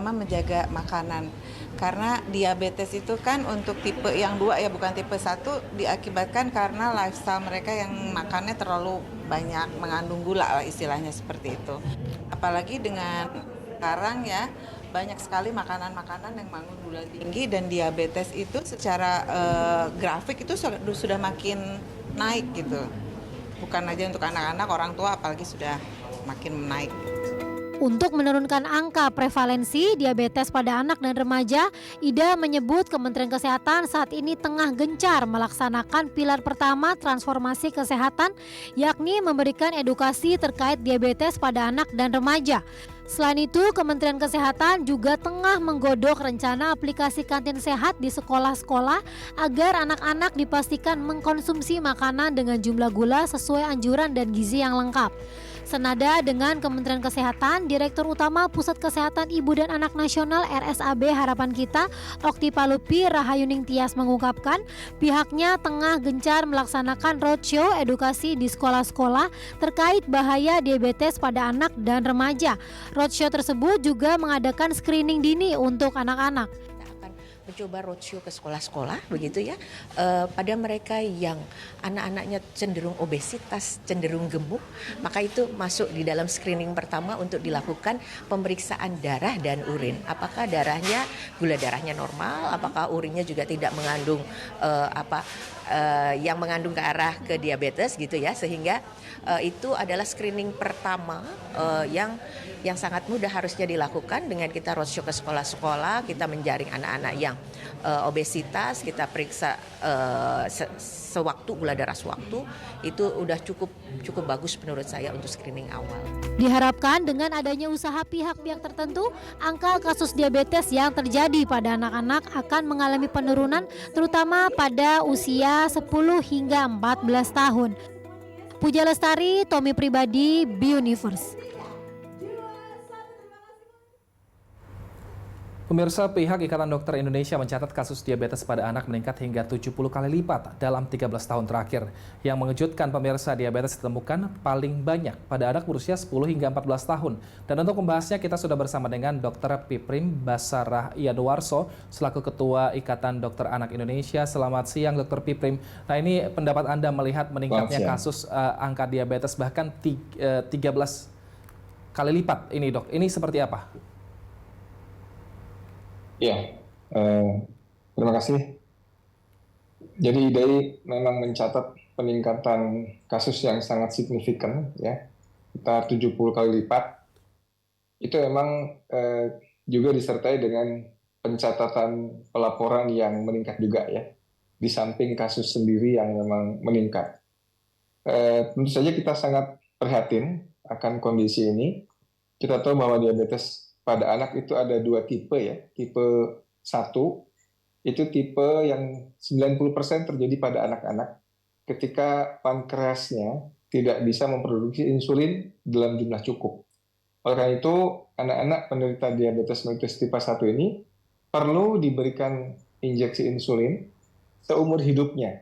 menjaga makanan, karena diabetes itu kan untuk tipe yang 2 ya, bukan tipe 1, diakibatkan karena lifestyle mereka yang makannya terlalu banyak, mengandung gula lah istilahnya seperti itu. Apalagi dengan sekarang ya banyak sekali makanan-makanan yang mengandung gula tinggi, dan diabetes itu secara grafik itu sudah makin naik gitu. Bukan aja untuk anak-anak, orang tua apalagi sudah makin naik. Untuk menurunkan angka prevalensi diabetes pada anak dan remaja, Ida menyebut Kementerian Kesehatan saat ini tengah gencar melaksanakan pilar pertama transformasi kesehatan, yakni memberikan edukasi terkait diabetes pada anak dan remaja. Selain itu, Kementerian Kesehatan juga tengah menggodok rencana aplikasi kantin sehat di sekolah-sekolah agar anak-anak dipastikan mengkonsumsi makanan dengan jumlah gula sesuai anjuran dan gizi yang lengkap. Senada dengan Kementerian Kesehatan, Direktur Utama Pusat Kesehatan Ibu dan Anak Nasional RSAB Harapan Kita, Okti Palupi Rahayuning Tias mengungkapkan pihaknya tengah gencar melaksanakan roadshow edukasi di sekolah-sekolah terkait bahaya diabetes pada anak dan remaja. Roadshow tersebut juga mengadakan screening dini untuk anak-anak. Mencoba roadshow ke sekolah-sekolah begitu ya, pada mereka yang anak-anaknya cenderung obesitas, cenderung gemuk, maka itu masuk di dalam screening pertama untuk dilakukan pemeriksaan darah dan urin. Apakah darahnya, gula darahnya normal, apakah urinnya juga tidak mengandung yang mengandung ke arah ke diabetes gitu ya, sehingga itu adalah screening pertama yang sangat mudah harusnya dilakukan dengan kita roadshow ke sekolah-sekolah, kita menjaring anak-anak yang obesitas, kita periksa sewaktu gula darah sewaktu, itu udah cukup bagus menurut saya untuk screening awal. Diharapkan dengan adanya usaha pihak-pihak tertentu, angka kasus diabetes yang terjadi pada anak-anak akan mengalami penurunan, terutama pada usia 10 hingga 14 tahun. Puja Lestari, Tommy Pribadi, B-Universe. Pemirsa, pihak Ikatan Dokter Indonesia mencatat kasus diabetes pada anak meningkat hingga 70 kali lipat dalam 13 tahun terakhir. Yang mengejutkan, pemirsa, diabetes ditemukan paling banyak pada anak berusia 10 hingga 14 tahun. Dan untuk membahasnya kita sudah bersama dengan Dr. Piprim Basarah Yanuarso selaku Ketua Ikatan Dokter Anak Indonesia. Selamat siang, Dr. Piprim. Nah, ini pendapat Anda melihat meningkatnya kasus angka diabetes bahkan 13 kali lipat ini, Dok. Ini seperti apa? Ya, terima kasih. Jadi IDAI memang mencatat peningkatan kasus yang sangat signifikan, ya, sekitar 70 kali lipat. Itu memang juga disertai dengan pencatatan pelaporan yang meningkat juga, ya, di samping kasus sendiri yang memang meningkat. Tentu saja kita sangat prihatin akan kondisi ini. Kita tahu bahwa diabetes pada anak itu ada dua tipe, ya. Tipe 1 itu tipe yang 90% terjadi pada anak-anak ketika pankreasnya tidak bisa memproduksi insulin dalam jumlah cukup. Oleh karena itu, anak-anak penderita diabetes mellitus tipe 1 ini perlu diberikan injeksi insulin seumur hidupnya.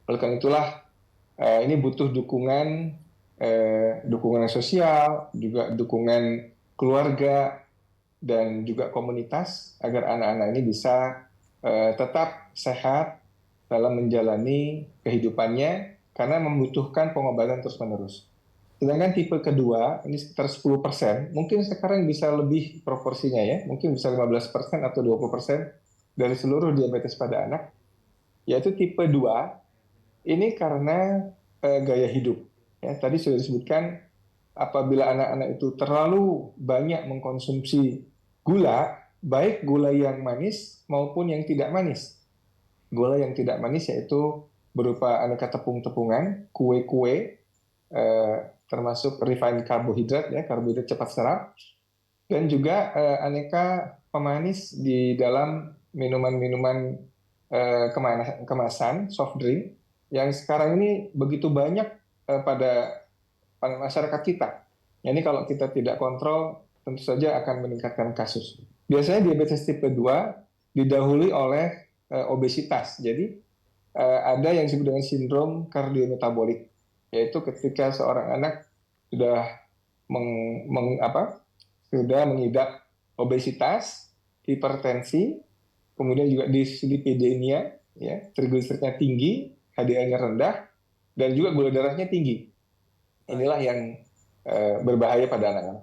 Oleh karena itulah ini butuh dukungan sosial, juga dukungan keluarga, dan juga komunitas agar anak-anak ini bisa tetap sehat dalam menjalani kehidupannya karena membutuhkan pengobatan terus-menerus. Sedangkan tipe kedua, ini sekitar 10%, mungkin sekarang bisa lebih proporsinya, ya, mungkin bisa 15% atau 20% dari seluruh diabetes pada anak, yaitu tipe 2, ini karena gaya hidup. Ya, tadi sudah disebutkan, apabila anak-anak itu terlalu banyak mengkonsumsi gula, baik gula yang manis maupun yang tidak manis. Gula yang tidak manis yaitu berupa aneka tepung-tepungan, kue-kue, termasuk refined karbohidrat, ya, karbohidrat cepat serap, dan juga aneka pemanis di dalam minuman-minuman kemasan, soft drink, yang sekarang ini begitu banyak pada masyarakat kita. Ini kalau kita tidak kontrol, tentu saja akan meningkatkan kasus. Biasanya diabetes tipe 2 didahului oleh obesitas. Jadi ada yang disebut dengan sindrom kardiometabolik, yaitu ketika seorang anak sudah mengidap obesitas, hipertensi, kemudian juga dislipidemia, ya, trigliseridnya tinggi, HDL-nya rendah, dan juga gula darahnya tinggi. Inilah yang berbahaya pada anak-anak.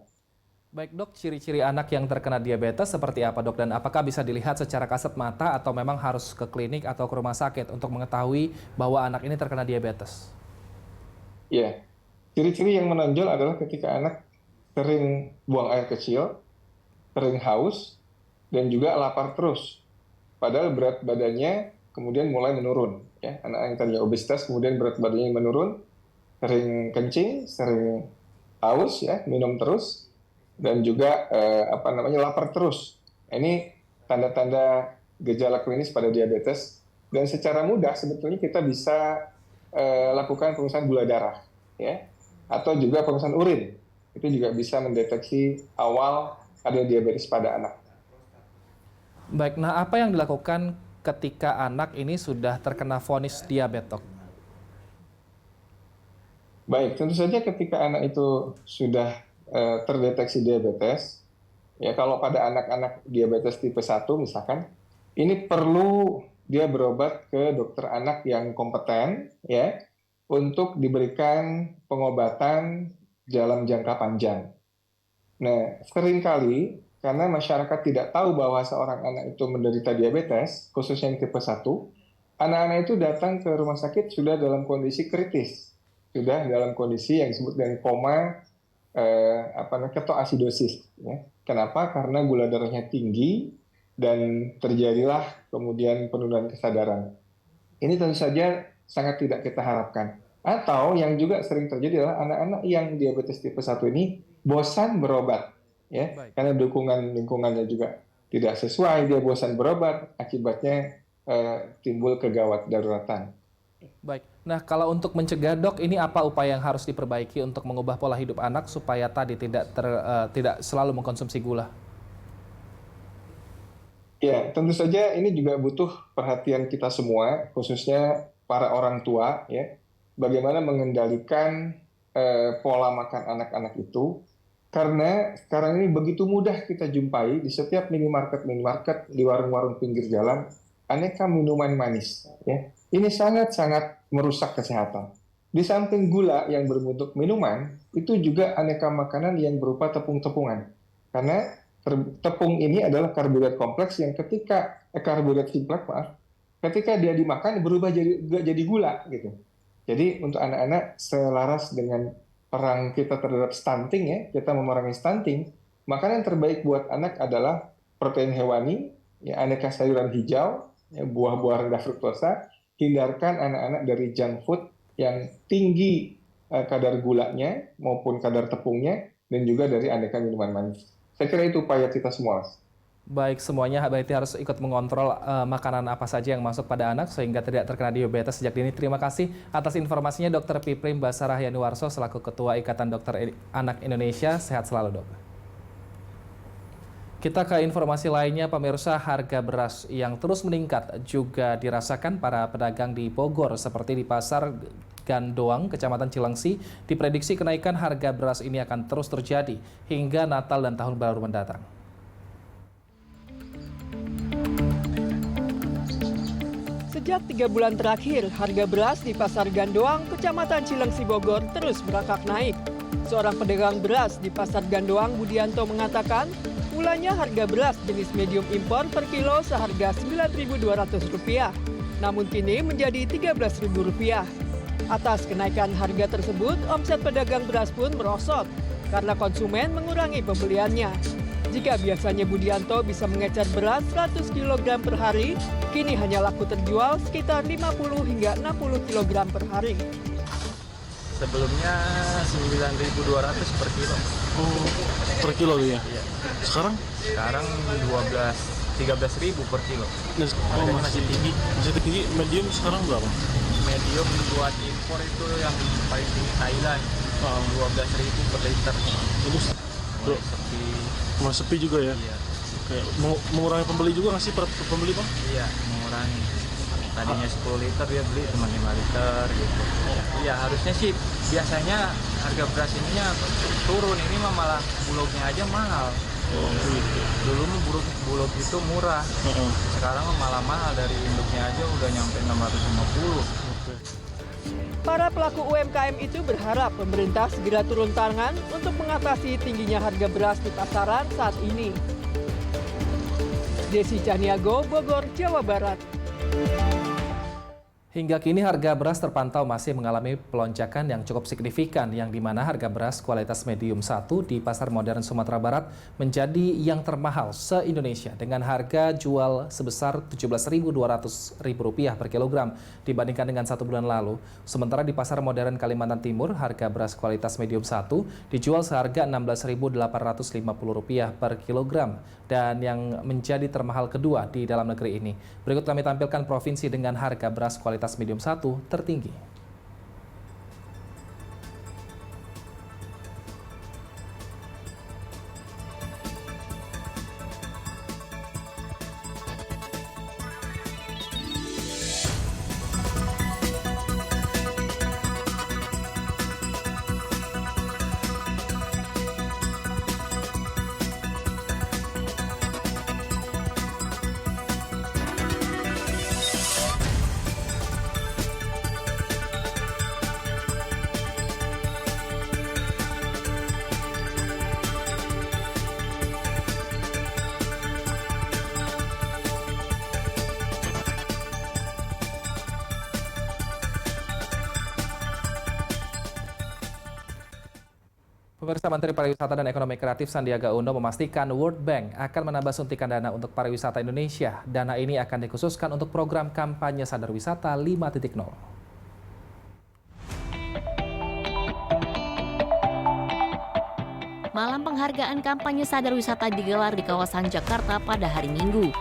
Baik, Dok, ciri-ciri anak yang terkena diabetes seperti apa, Dok? Dan apakah bisa dilihat secara kasat mata atau memang harus ke klinik atau ke rumah sakit untuk mengetahui bahwa anak ini terkena diabetes? Ya, ciri-ciri yang menonjol adalah ketika anak sering buang air kecil, sering haus, dan juga lapar terus. Padahal berat badannya kemudian mulai menurun. Ya, anak yang tadinya obesitas kemudian berat badannya menurun, sering kencing, sering haus, ya, minum terus, dan juga lapar terus. Ini tanda-tanda gejala klinis pada diabetes, dan secara mudah sebetulnya kita bisa lakukan pemeriksaan gula darah, ya, atau juga pemeriksaan urin. Itu juga bisa mendeteksi awal ada diabetes pada anak. Baik, nah apa yang dilakukan ketika anak ini sudah terkena vonis diabetes, Dok? Baik, tentu saja ketika anak itu sudah terdeteksi diabetes, ya, kalau pada anak-anak diabetes tipe 1 misalkan, ini perlu dia berobat ke dokter anak yang kompeten, ya, untuk diberikan pengobatan dalam jangka panjang. Nah, seringkali karena masyarakat tidak tahu bahwa seorang anak itu menderita diabetes, khususnya yang tipe 1, anak-anak itu datang ke rumah sakit sudah dalam kondisi kritis, sudah dalam kondisi yang disebut dengan koma, ketoasidosis. Ya. Kenapa? Karena gula darahnya tinggi dan terjadilah kemudian penurunan kesadaran. Ini tentu saja sangat tidak kita harapkan. Atau yang juga sering terjadi adalah anak-anak yang diabetes tipe 1 ini bosan berobat, ya, karena dukungan lingkungannya juga tidak sesuai, dia bosan berobat, akibatnya timbul kegawat daruratan. Baik, nah kalau untuk mencegah, Dok, ini apa upaya yang harus diperbaiki untuk mengubah pola hidup anak supaya tadi tidak selalu mengkonsumsi gula? Ya, tentu saja ini juga butuh perhatian kita semua, khususnya para orang tua, ya. Bagaimana mengendalikan pola makan anak-anak itu, karena sekarang ini begitu mudah kita jumpai di setiap minimarket, di warung-warung pinggir jalan, aneka minuman manis. Ya. Ini sangat-sangat merusak kesehatan. Di samping gula yang berbentuk minuman, itu juga aneka makanan yang berupa tepung-tepungan. Karena tepung ini adalah karbohidrat kompleks yang ketika ketika dia dimakan berubah jadi gula gitu. Jadi untuk anak-anak selaras dengan perang kita terhadap stunting, ya, kita memerangi stunting, makanan terbaik buat anak adalah protein hewani, ya, aneka sayuran hijau, ya, buah-buah rendah fruktosa. Hindarkan anak-anak dari junk food yang tinggi kadar gulanya maupun kadar tepungnya, dan juga dari aneka minuman manis. Saya kira itu upaya kita semua. Baik, semuanya berarti harus ikut mengontrol makanan apa saja yang masuk pada anak sehingga tidak terkena diabetes sejak dini. Terima kasih atas informasinya Dr. Piprim Basarah Yanuarso selaku Ketua Ikatan Dokter Anak Indonesia. Sehat selalu, Dok. Kita ke informasi lainnya, pemirsa. Harga beras yang terus meningkat juga dirasakan para pedagang di Bogor, seperti di Pasar Gandoang, Kecamatan Cilengsi. Diprediksi kenaikan harga beras ini akan terus terjadi hingga Natal dan Tahun Baru mendatang. Sejak 3 bulan terakhir, harga beras di Pasar Gandoang, Kecamatan Cilengsi, Bogor terus merangkak naik. Seorang pedagang beras di Pasar Gandoang, Budianto, mengatakan mulanya harga beras jenis medium impor per kilo seharga Rp9.200, namun kini menjadi Rp13.000. Atas kenaikan harga tersebut, omset pedagang beras pun merosot karena konsumen mengurangi pembeliannya. Jika biasanya Budianto bisa mengecer beras 100 kg per hari, kini hanya laku terjual sekitar 50 hingga 60 kg per hari. Sebelumnya 9.200 per kilo. Oh, per kilo ya? Iya. Sekarang? Sekarang 13.000 per kilo. Oh, masih tinggi. Masih tinggi. Medium sekarang berapa? Medium buat impor itu yang paling tinggi Thailand. 12.000 per liter. Terus sepi. Masih sepi juga ya? Iya. Kayak mengurangi pembeli juga nggak sih per pembeli, Bang? Iya, mengurangi. Tadinya 10 liter dia beli cuma 5 liter gitu. Iya, harusnya sih biasanya harga beras ininya turun, ini mah malah bulognya aja mahal. Oh, gitu. Dulu mah bulog itu murah. Sekarang malah mahal, dari induknya aja udah nyampe 650. Para pelaku UMKM itu berharap pemerintah segera turun tangan untuk mengatasi tingginya harga beras di pasaran saat ini. Desi Cahniago, Bogor, Jawa Barat. Hingga kini harga beras terpantau masih mengalami pelonjakan yang cukup signifikan, yang dimana harga beras kualitas medium 1 di Pasar Modern Sumatera Barat menjadi yang termahal se-Indonesia dengan harga jual sebesar Rp17.200 per kilogram dibandingkan dengan 1 bulan lalu. Sementara di Pasar Modern Kalimantan Timur, harga beras kualitas medium 1 dijual seharga Rp16.850 per kilogram dan yang menjadi termahal kedua di dalam negeri ini. Berikut kami tampilkan provinsi dengan harga beras kualitas medium 1 tertinggi. Pemirsa, Menteri Pariwisata dan Ekonomi Kreatif Sandiaga Uno memastikan World Bank akan menambah suntikan dana untuk pariwisata Indonesia. Dana ini akan dikhususkan untuk program kampanye sadar wisata 5.0. Malam penghargaan kampanye sadar wisata digelar di kawasan Jakarta pada hari Minggu.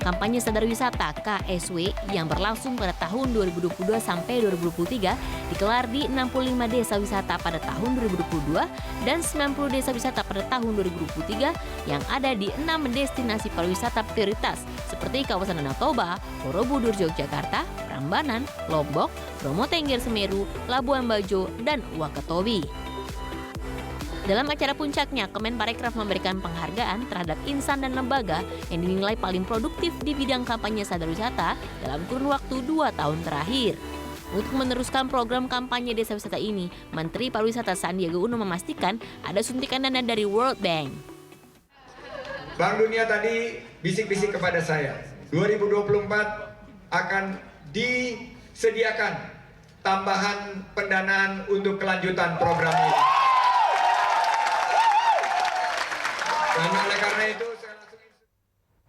Kampanye Sadar Wisata KSW yang berlangsung pada tahun 2022 sampai 2023 dikelar di 65 desa wisata pada tahun 2022 dan 90 desa wisata pada tahun 2023 yang ada di 6 destinasi pariwisata prioritas seperti kawasan Danau Toba, Borobudur Yogyakarta, Prambanan, Lombok, Bromo Tengger Semeru, Labuan Bajo, dan Wakatobi. Dalam acara puncaknya, Kemenparekraf memberikan penghargaan terhadap insan dan lembaga yang dinilai paling produktif di bidang kampanye sadar wisata dalam kurun waktu 2 tahun terakhir. Untuk meneruskan program kampanye desa wisata ini, Menteri Pariwisata Sandiaga Uno memastikan ada suntikan dana dari World Bank. Bank Dunia tadi bisik-bisik kepada saya, 2024 akan disediakan tambahan pendanaan untuk kelanjutan program ini. Dan oleh karena itu,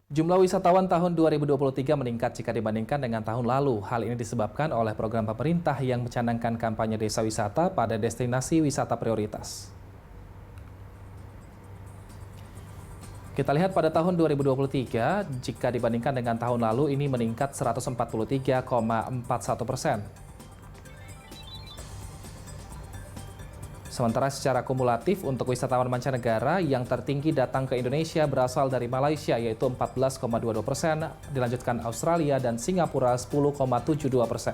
jumlah wisatawan tahun 2023 meningkat jika dibandingkan dengan tahun lalu. Hal ini disebabkan oleh program pemerintah yang mencanangkan kampanye desa wisata pada destinasi wisata prioritas. Kita lihat pada tahun 2023, jika dibandingkan dengan tahun lalu ini meningkat 143,41%. Sementara secara kumulatif untuk wisatawan mancanegara yang tertinggi datang ke Indonesia berasal dari Malaysia yaitu 14,22%, dilanjutkan Australia dan Singapura 10,72%.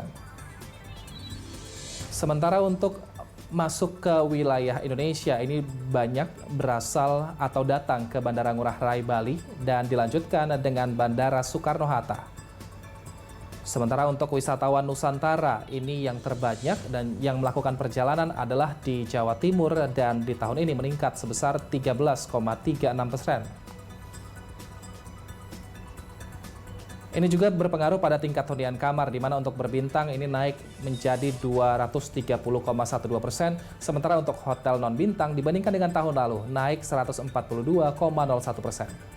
Sementara untuk masuk ke wilayah Indonesia ini banyak berasal atau datang ke Bandara Ngurah Rai Bali dan dilanjutkan dengan Bandara Soekarno-Hatta. Sementara untuk wisatawan Nusantara ini yang terbanyak dan yang melakukan perjalanan adalah di Jawa Timur dan di tahun ini meningkat sebesar 13,36%. Ini juga berpengaruh pada tingkat hunian kamar di mana untuk berbintang ini naik menjadi 230,12%, sementara untuk hotel non bintang dibandingkan dengan tahun lalu naik 142,01%.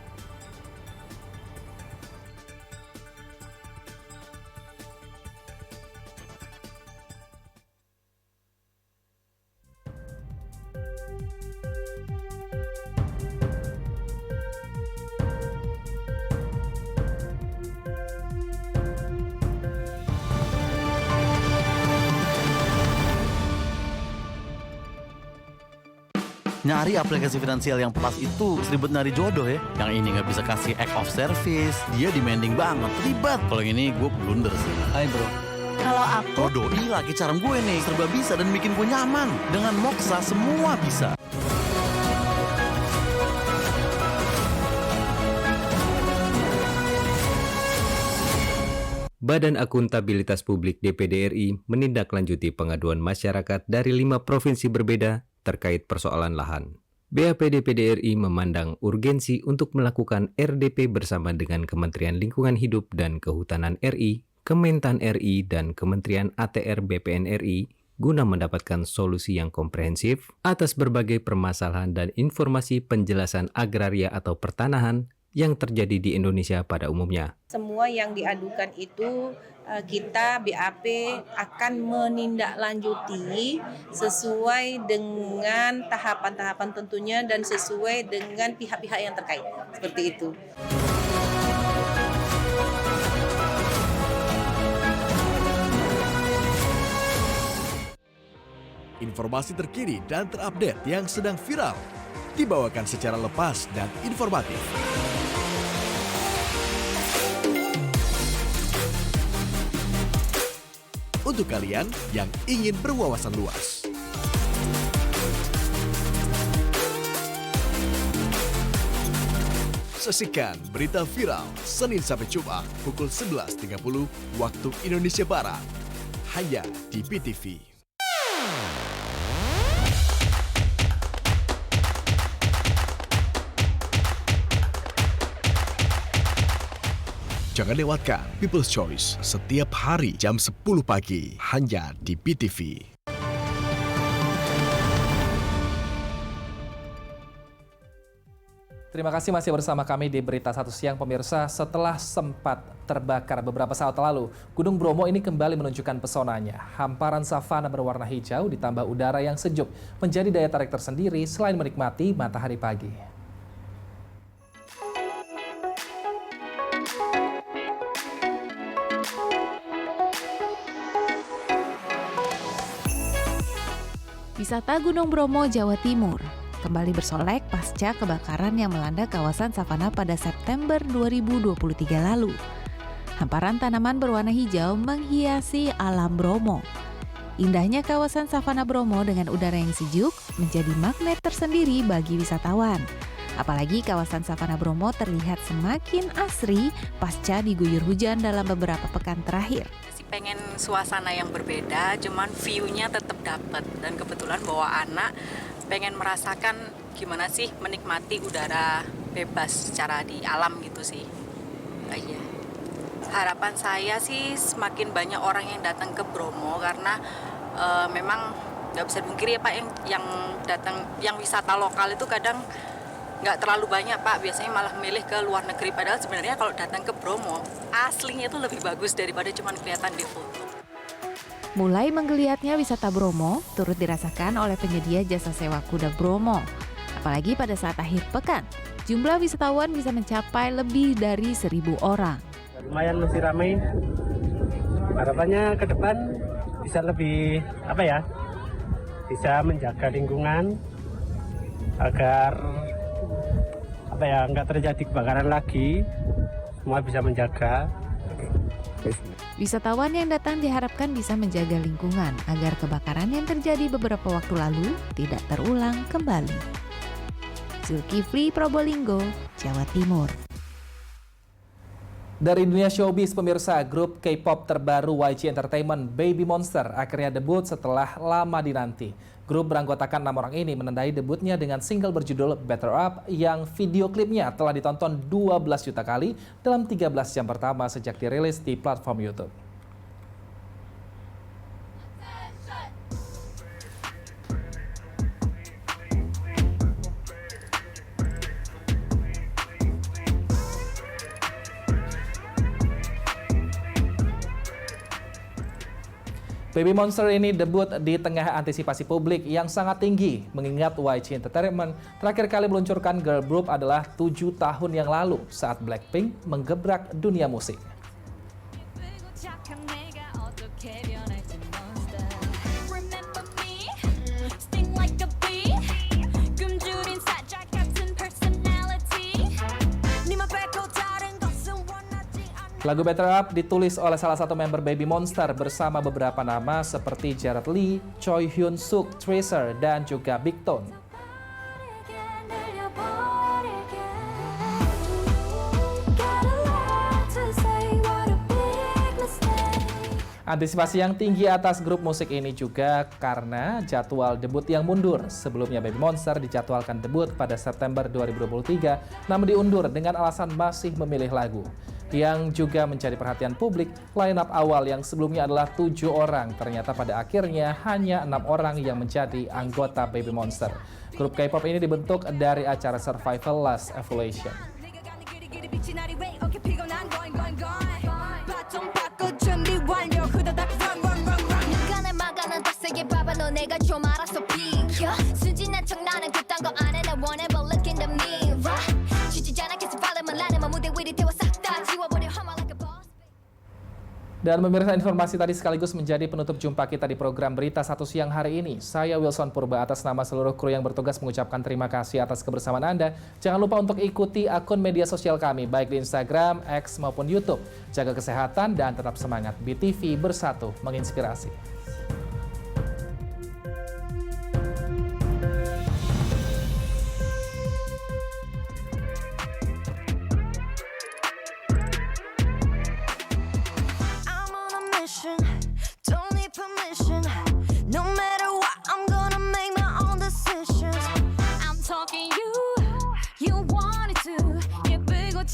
Nyari aplikasi finansial yang pas itu seribet nyari jodoh ya. Yang ini nggak bisa kasih act of service, dia demanding banget, ribet. Kalau yang ini gue blunder sih. Hai bro. Kalau aku Doi lagi cara gue nih, serba bisa dan bikin gue nyaman. Dengan Moxa semua bisa. Badan Akuntabilitas Publik DPD RI menindaklanjuti pengaduan masyarakat dari 5 provinsi berbeda terkait persoalan lahan. BAP DPD RI memandang urgensi untuk melakukan RDP bersama dengan Kementerian Lingkungan Hidup dan Kehutanan RI, Kementan RI, dan Kementerian ATR BPN RI guna mendapatkan solusi yang komprehensif atas berbagai permasalahan dan informasi penjelasan agraria atau pertanahan yang terjadi di Indonesia pada umumnya. Semua yang diadukan itu kita BAP akan menindaklanjuti sesuai dengan tahapan-tahapan tentunya dan sesuai dengan pihak-pihak yang terkait. Seperti itu. Informasi terkini dan terupdate yang sedang viral dibawakan secara lepas dan informatif. Untuk kalian yang ingin berwawasan luas. Saksikan berita viral Senin sampai Jumat pukul 11.30 waktu Indonesia Barat. Hanya di PTV. Jangan lewatkan People's Choice setiap hari jam 10 pagi hanya di PTV. Terima kasih masih bersama kami di Berita Satu Siang pemirsa. Setelah sempat terbakar beberapa saat lalu, Gunung Bromo ini kembali menunjukkan pesonanya. Hamparan savana berwarna hijau ditambah udara yang sejuk menjadi daya tarik tersendiri selain menikmati matahari pagi. Wisata Gunung Bromo, Jawa Timur kembali bersolek pasca kebakaran yang melanda kawasan savana pada September 2023 lalu. Hamparan tanaman berwarna hijau menghiasi alam Bromo. Indahnya kawasan savana Bromo dengan udara yang sejuk menjadi magnet tersendiri bagi wisatawan. Apalagi kawasan savana Bromo terlihat semakin asri pasca diguyur hujan dalam beberapa pekan terakhir. Pengen suasana yang berbeda, cuman view-nya tetap dapat. Dan kebetulan bawa anak, pengen merasakan gimana sih menikmati udara bebas secara di alam gitu sih. Iya. Harapan saya sih semakin banyak orang yang datang ke Bromo karena memang nggak bisa dipungkiri ya Pak, yang datang, yang wisata lokal itu kadang nggak terlalu banyak Pak, biasanya malah milih ke luar negeri, padahal sebenarnya kalau datang ke Bromo aslinya itu lebih bagus daripada cuma kelihatan di foto. Mulai menggeliatnya wisata Bromo turut dirasakan oleh penyedia jasa sewa kuda Bromo. Apalagi pada saat akhir pekan, jumlah wisatawan bisa mencapai lebih dari 1.000 orang. Lumayan masih ramai. Harapannya ke depan bisa lebih bisa menjaga lingkungan agar nggak terjadi kebakaran lagi, semua bisa menjaga. Wisatawan yang datang diharapkan bisa menjaga lingkungan agar kebakaran yang terjadi beberapa waktu lalu tidak terulang kembali. Zulkifli, Probolinggo, Jawa Timur. Dari dunia showbiz, pemirsa, grup K-pop terbaru YG Entertainment, Baby Monster, akhirnya debut setelah lama dinanti. Grup beranggotakan 6 orang ini menandai debutnya dengan single berjudul Better Up yang video klipnya telah ditonton 12 juta kali dalam 13 jam pertama sejak dirilis di platform YouTube. Baby Monster ini debut di tengah antisipasi publik yang sangat tinggi, mengingat YG Entertainment terakhir kali meluncurkan girl group adalah 7 tahun yang lalu saat Blackpink menggebrak dunia musik. Lagu Better Up ditulis oleh salah satu member Baby Monster bersama beberapa nama seperti Jared Lee, Choi Hyun Suk, Tracer, dan juga Big Tone. Antisipasi yang tinggi atas grup musik ini juga karena jadwal debut yang mundur. Sebelumnya Baby Monster dijadwalkan debut pada September 2023, namun diundur dengan alasan masih memilih lagu. Yang juga menjadi perhatian publik, line-up awal yang sebelumnya adalah 7 orang, ternyata pada akhirnya hanya 6 orang yang menjadi anggota Baby Monster. Grup K-pop ini dibentuk dari acara Survival Last Evolution. Dan pemirsa, informasi tadi sekaligus menjadi penutup jumpa kita di program Berita 1 Siang hari ini. Saya Wilson Purba atas nama seluruh kru yang bertugas mengucapkan terima kasih atas kebersamaan Anda. Jangan lupa untuk ikuti akun media sosial kami baik di Instagram, X maupun YouTube. Jaga kesehatan dan tetap semangat. BTV bersatu menginspirasi.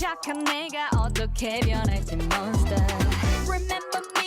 착한 내가 어떻게 변할지 monster. Remember me.